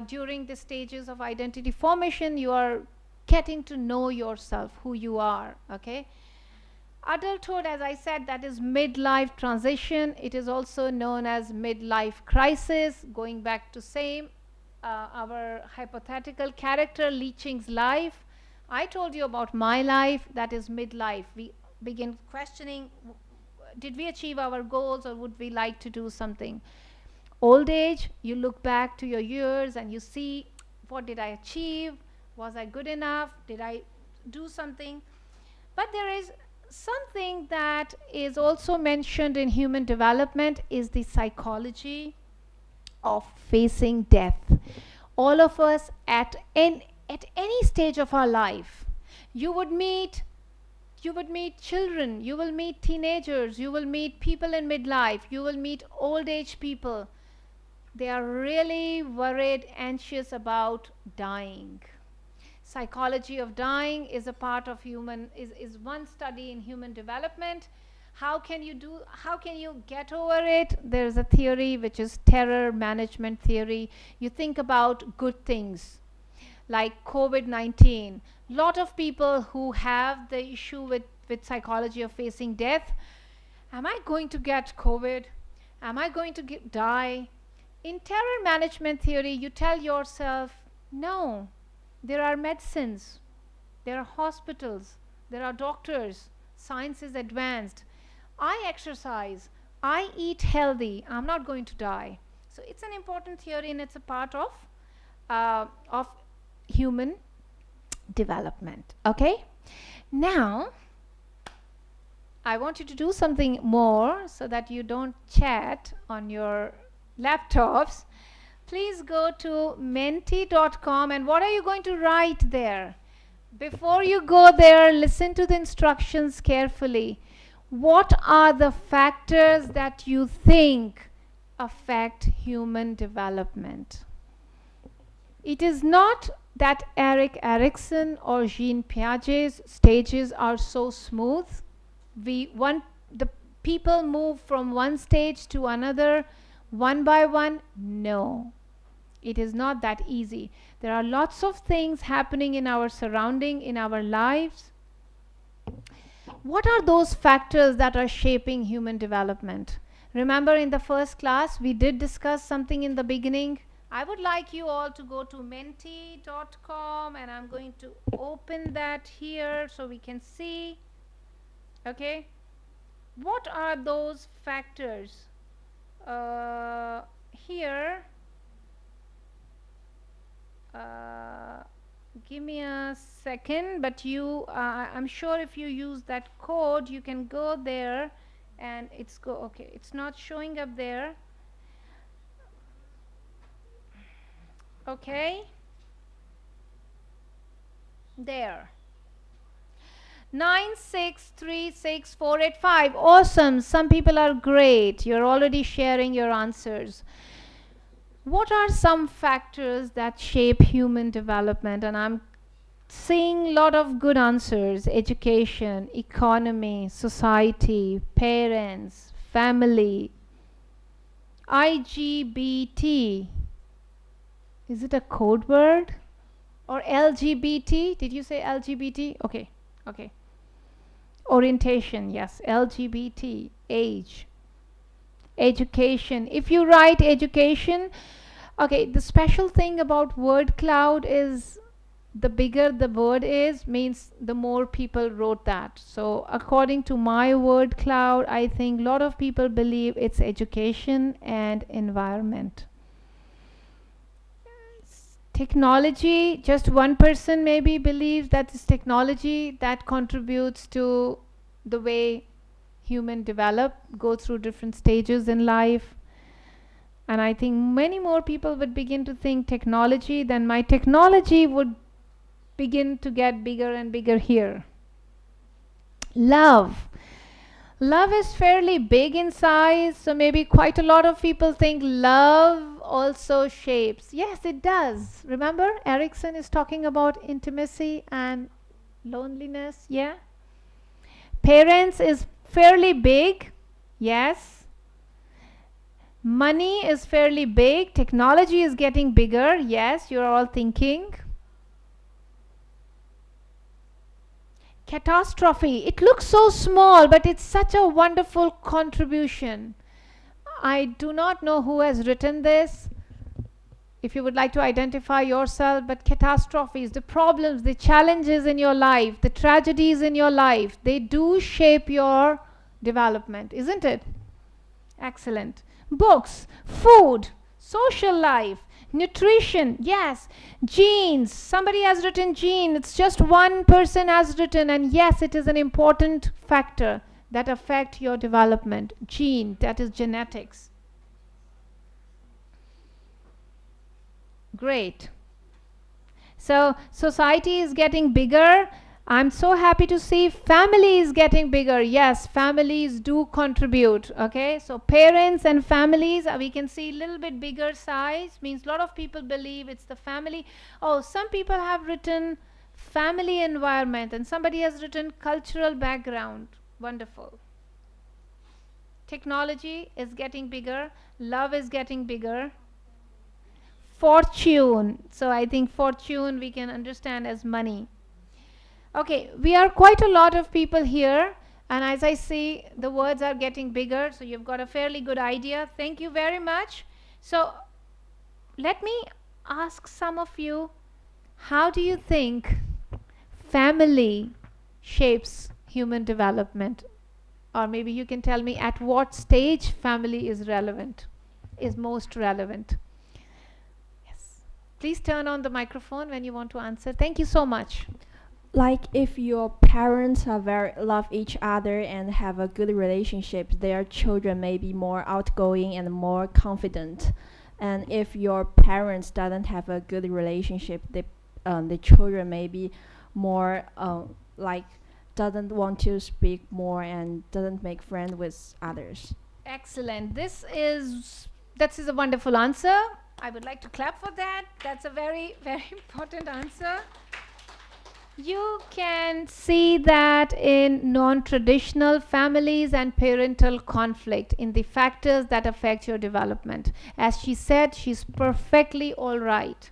During the stages of identity formation, you are getting to know yourself, who you are, okay? Adulthood, as I said, that is midlife transition. It is also known as midlife crisis, going back to same, our hypothetical character, Leaching's life. I told you about my life, that is midlife. We begin questioning, did we achieve our goals or would we like to do something? Old age, you look back to your years and you see, what did I achieve? Was I good enough? Did I do something? But there is something that is also mentioned in human development is the psychology of facing death. All of us at any stage of our life. You would meet children, you will meet teenagers, you will meet people in midlife, you will meet old age people. They are really worried, anxious about dying. Psychology of dying is a part of is one study in human development. How can you get over it? There's a theory which is terror management theory. You think about good things like COVID-19. Lot of people who have the issue with psychology of facing death. Am I going to get COVID? Am I going to die? In terror management theory, you tell yourself, no, there are medicines, there are hospitals, there are doctors, science is advanced. I exercise, I eat healthy, I'm not going to die. So it's an important theory and it's a part of human development. Okay? Now, I want you to do something more so that you don't chat on your laptops. Please go to menti.com, and what are you going to write there? Before you go there, listen to the instructions carefully. What are the factors that you think affect human development? It is not that Erik Erikson or Jean Piaget's stages are so smooth. The people move from one stage to another one by one. No, it is not that easy. There are lots of things happening in our surrounding, in our lives. What are those factors that are shaping human development? Remember, in the first class we did discuss something in the beginning. I would like you all to go to menti.com, and I'm going to open that here so we can see. Okay, what are those factors? Here, give me a second, but I'm sure if you use that code you can go there and okay, it's not showing up there. Okay, there, 9636485. Awesome. Some people are great. You're already sharing your answers. What are some factors that shape human development? And I'm seeing a lot of good answers: education, economy, society, parents, family, IGBT. Is it a code word? Or LGBT? Did you say LGBT? Okay, okay. Orientation, yes. LGBT, age, education. If you write education, okay, the special thing about word cloud is the bigger the word is, means the more people wrote that. So according to my word cloud, I think a lot of people believe it's education and environment. Technology, just one person maybe believes that it's technology that contributes to the way human develop, go through different stages in life. And I think many more people would begin to think technology, then my technology would begin to get bigger and bigger here. Love. Love is fairly big in size, so maybe quite a lot of people think love also shapes. Yes, it does. Remember, Erikson is talking about intimacy and loneliness. Yeah. Parents is fairly big. Yes. Money is fairly big. Technology is getting bigger. Yes, you're all thinking. Catastrophe. It looks so small, but it's such a wonderful contribution. I do not know who has written this. If you would like to identify yourself, but catastrophes, the problems, the challenges in your life, the tragedies in your life, they do shape your development, isn't it? Excellent. Books, food, social life, nutrition, yes. Genes, somebody has written gene. It's just one person has written, and yes, it is an important factor that affect your development. Gene, that is genetics. Great. So society is getting bigger. I'm so happy to see family is getting bigger. Yes, families do contribute. Okay, so parents and families, we can see a little bit bigger size. Means a lot of people believe it's the family. Oh, some people have written family environment, and somebody has written cultural background. Wonderful. Technology is getting bigger. Love is getting bigger. Fortune. So I think fortune we can understand as money. Okay, we are quite a lot of people here, and as I see, the words are getting bigger, so you've got a fairly good idea. Thank you very much. So let me ask some of you, how do you think family shapes human development? Or maybe you can tell me at what stage family is relevant, is most relevant. Yes. Please turn on the microphone when you want to answer. Thank you so much. Like if your parents are very love each other and have a good relationship, their children may be more outgoing and more confident. And if your parents doesn't have a good relationship, the children may be more like doesn't want to speak more and doesn't make friends with others. Excellent. That is a wonderful answer. I would like to clap for that. That's a very, very important answer. You can see that in non-traditional families and parental conflict in the factors that affect your development. As she said, she's perfectly all right.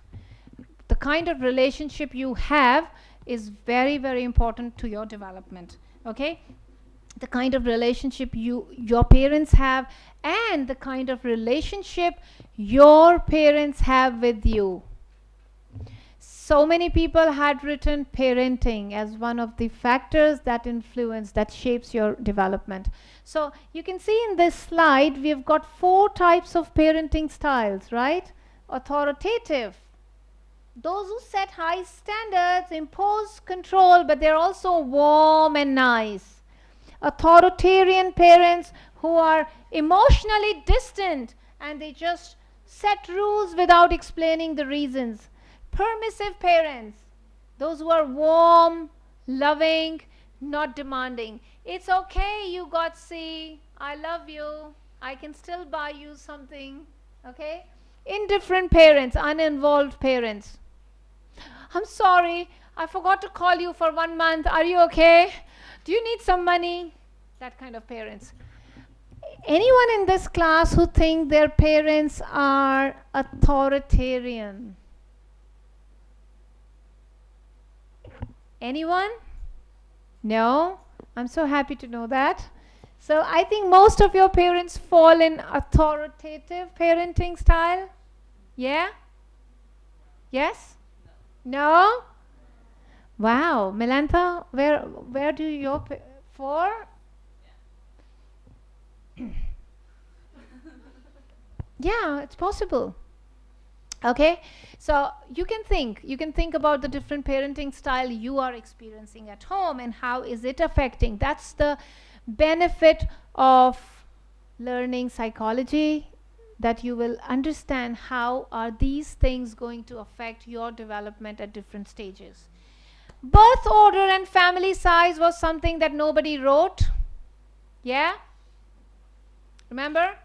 The kind of relationship you have is very, very important to your development. Okay? The kind of relationship your parents have and the kind of relationship your parents have with you. So many people had written parenting as one of the factors that influence, that shapes your development. So you can see in this slide, we've got 4 types of parenting styles, right? Authoritative. Those who set high standards, impose control, but they're also warm and nice. Authoritarian parents who are emotionally distant and they just set rules without explaining the reasons. Permissive parents, those who are warm, loving, not demanding. It's okay, you got C, I love you, I can still buy you something. Okay? Indifferent parents, uninvolved parents. I'm sorry, I forgot to call you for 1 month. Are you okay? Do you need some money? That kind of parents. Anyone in this class who think their parents are authoritarian? Anyone? No? I'm so happy to know that. So I think most of your parents fall in authoritative parenting style. Yeah? Yes? No? Wow. Melantha, where do your for? Yeah, it's possible. Okay, so you can think about the different parenting style you are experiencing at home and how is it affecting. That's the benefit of learning psychology, that you will understand how are these things going to affect your development at different stages. Birth order and family size was something that nobody wrote. Yeah? Remember?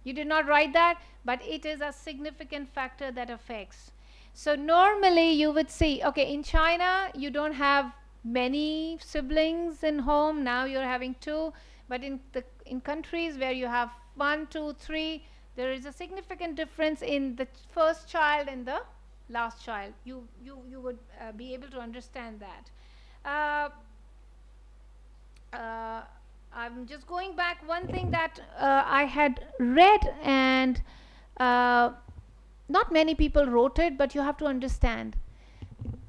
You did not write that, but it is a significant factor that affects. So normally you would see, okay, in China you don't have many siblings in home. Now you're having 2, but in countries where you have 1, 2, 3, there is a significant difference in the first child and the last child. You would be able to understand that. I'm just going back one thing that I had read, and not many people wrote it, but you have to understand.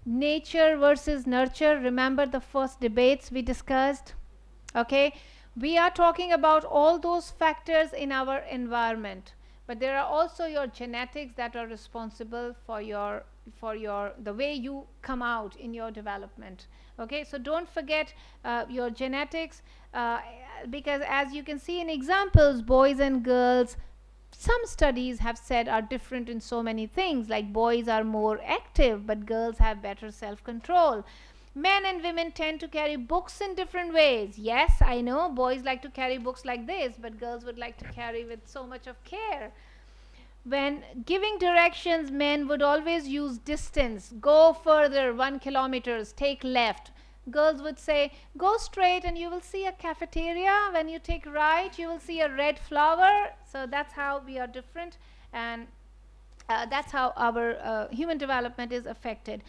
Nature versus nurture. Remember the first debates we discussed? Okay, we are talking about all those factors in our environment, but there are also your genetics that are responsible for the way you come out in your development. Okay, so don't forget your genetics, because as you can see in examples, boys and girls some studies have said are different in so many things, like boys are more active but girls have better self-control. Men and women tend to carry books in different ways. Yes, I know boys like to carry books like this, but girls would like to carry with so much of care. When giving directions, men would always use distance. Go further, 1 kilometer, take left. Girls would say, go straight and you will see a cafeteria. When you take right, you will see a red flower. So that's how we are different, and that's how our human development is affected.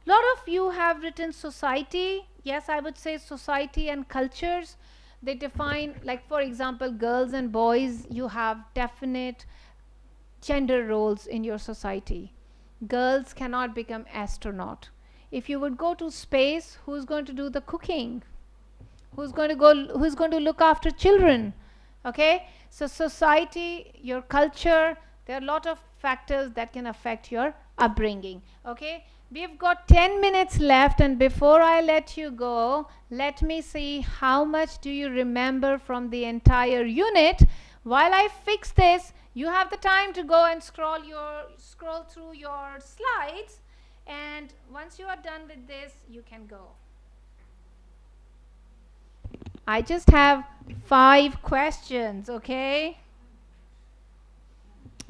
A lot of you have written society. Yes, I would say society and cultures. They define, like for example, girls and boys, you have definite gender roles in your society. Girls cannot become astronaut. If you would go to space, who's going to do the cooking? Who's going to look after children? Okay, so society, your culture, there are a lot of factors that can affect your upbringing. Okay, we've got 10 minutes left, and before I let you go, let me see how much do you remember from the entire unit. While I fix this, you have the time to go and scroll through your slides, and once you are done with this, you can go. I just have 5 questions, okay?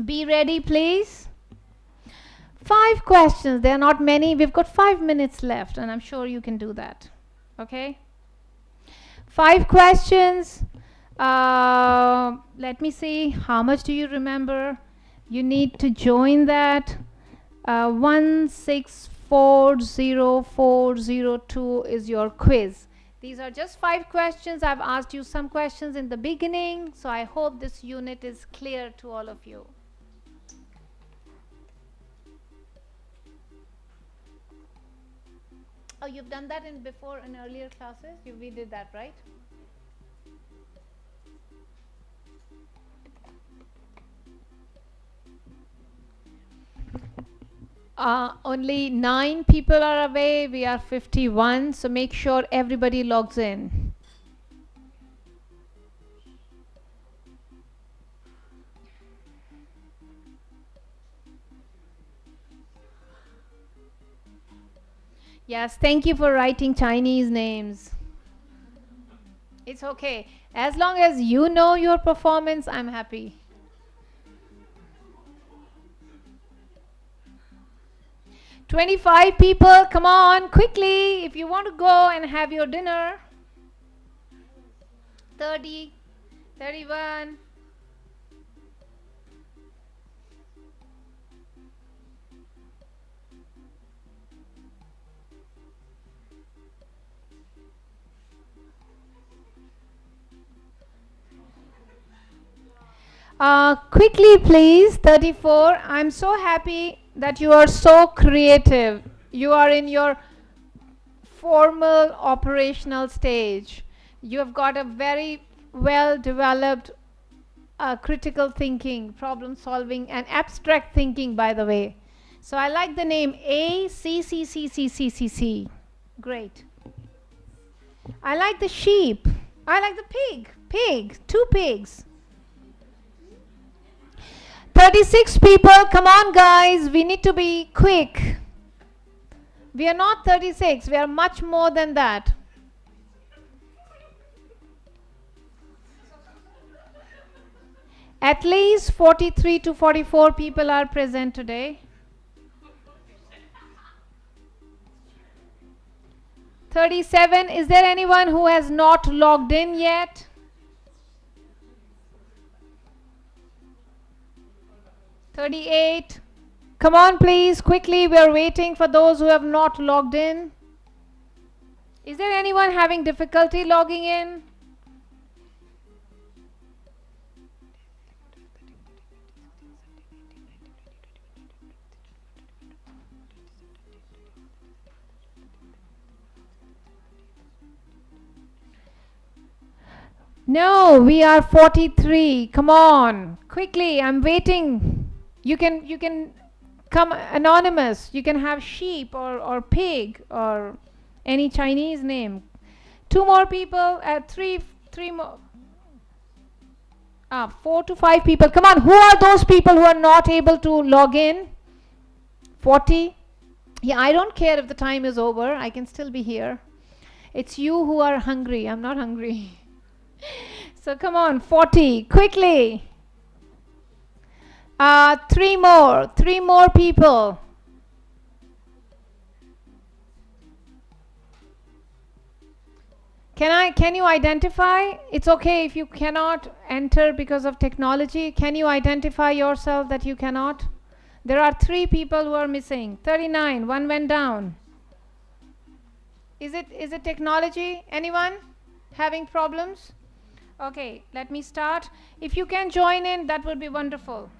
Be ready, please. 5 questions. There are not many. We've got 5 minutes left, and I'm sure you can do that. Okay? 5 questions. Let me see. How much do you remember? You need to join that. 1640402 is your quiz. These are just 5 questions. I've asked you some questions in the beginning, so I hope this unit is clear to all of you. Oh, you've done that in earlier classes? We did that, right? Only 9 people are away. We are 51, so make sure everybody logs in. Yes, thank you for writing Chinese names. It's okay. As long as you know your performance, I'm happy. 25 people, come on, quickly, if you want to go and have your dinner. 30, 31. Quickly, please, 34. I'm so happy that you are so creative. You are in your formal operational stage. You have got a very well developed critical thinking, problem solving, and abstract thinking, by the way. So I like the name ACCCCCCC. Great. I like the sheep. I like the pig. 2 pigs. 36 people, come on guys, we need to be quick. We are not 36, we are much more than that. At least 43 to 44 people are present today. 37, is there anyone who has not logged in yet? 38. Come on, please, quickly. We are waiting for those who have not logged in. Is there anyone having difficulty logging in? No, we are 43. Come on, quickly. I'm waiting. You can come anonymous. You can have sheep or pig or any Chinese name. 2 more people. 3 more. 4 to 5 people. Come on, who are those people who are not able to log in? 40. Yeah, I don't care if the time is over. I can still be here. It's you who are hungry. I'm not hungry. So come on, 40. Quickly. 3 more. 3 more people. Can you identify? It's okay if you cannot enter because of technology. Can you identify yourself that you cannot? There are 3 people who are missing. 39. One went down. Is it technology? Anyone having problems? Okay, let me start. If you can join in, that would be wonderful.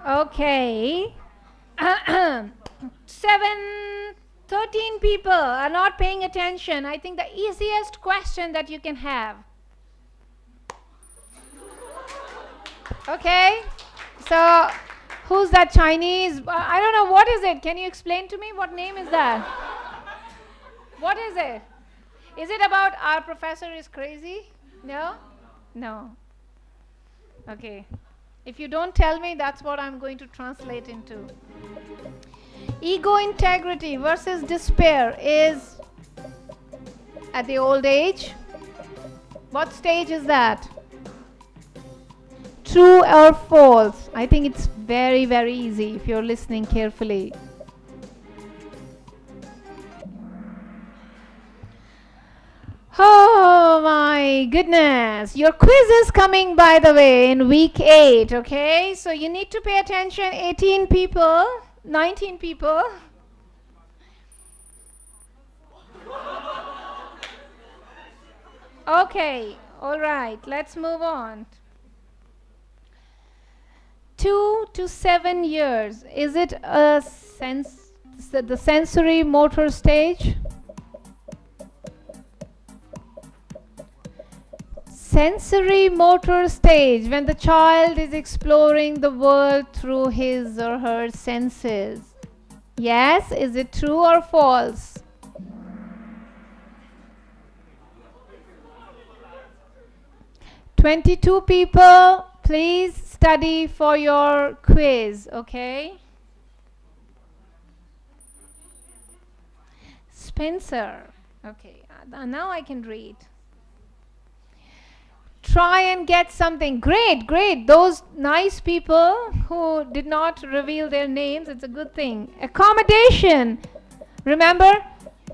Okay. 13 people are not paying attention. I think the easiest question that you can have. Okay. So, who's that Chinese? I don't know. What is it? Can you explain to me? What name is that? What is it? Is it about our professor is crazy? No? No. Okay. If you don't tell me, that's what I'm going to translate into. Ego integrity versus despair is at the old age. What stage is that? True or false? I think it's very, very easy if you're listening carefully. Oh my goodness. Your quiz is coming, by the way, in week 8, okay? So you need to pay attention. 18 people, 19 people. Okay, all right, let's move on. 2 to 7 years. Is it a the sensory motor stage? Sensory motor stage, when the child is exploring the world through his or her senses. Yes, is it true or false? "22 people, please study for your quiz, okay? Spencer, okay, now I can read. Try and get something. Great, great. Those nice people who did not reveal their names, it's a good thing. Accommodation. Remember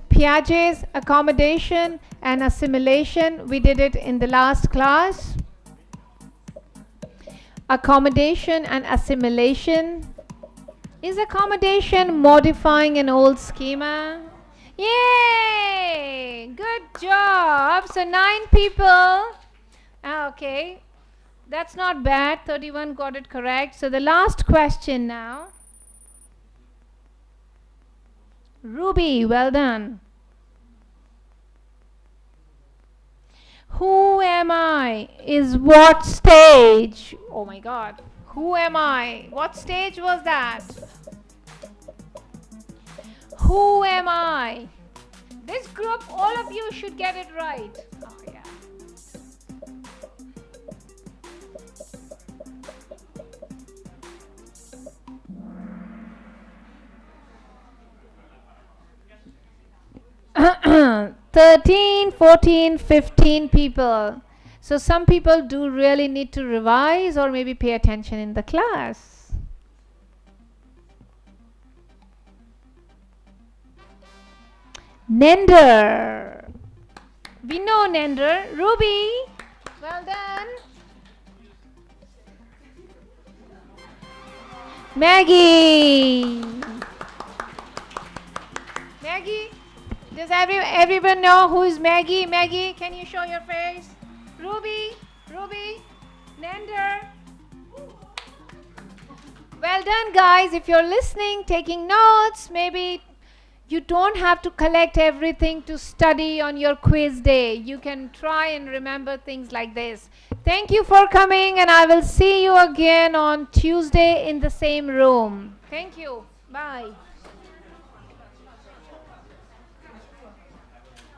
Piaget's accommodation and assimilation? We did it in the last class. Accommodation and assimilation. Is accommodation modifying an old schema? Yay! Good job. So 9 people. Okay, that's not bad. 31 got it correct. So the last question now. Ruby, well done. Who am I is what stage? Oh my God. Who am I? What stage was that? Who am I? This group, all of you should get it right. Oh, yeah. "13, 14, 15 people. So some people do really need to revise or maybe pay attention in the class. Nender. We know Nender. Ruby, well done. Maggie. Maggie. Does everyone know who is Maggie? Maggie, can you show your face? Ruby, Ruby, Nander. Well done, guys. If you're listening, taking notes, maybe you don't have to collect everything to study on your quiz day. You can try and remember things like this. Thank you for coming, and I will see you again on Tuesday in the same room. Thank you. Bye.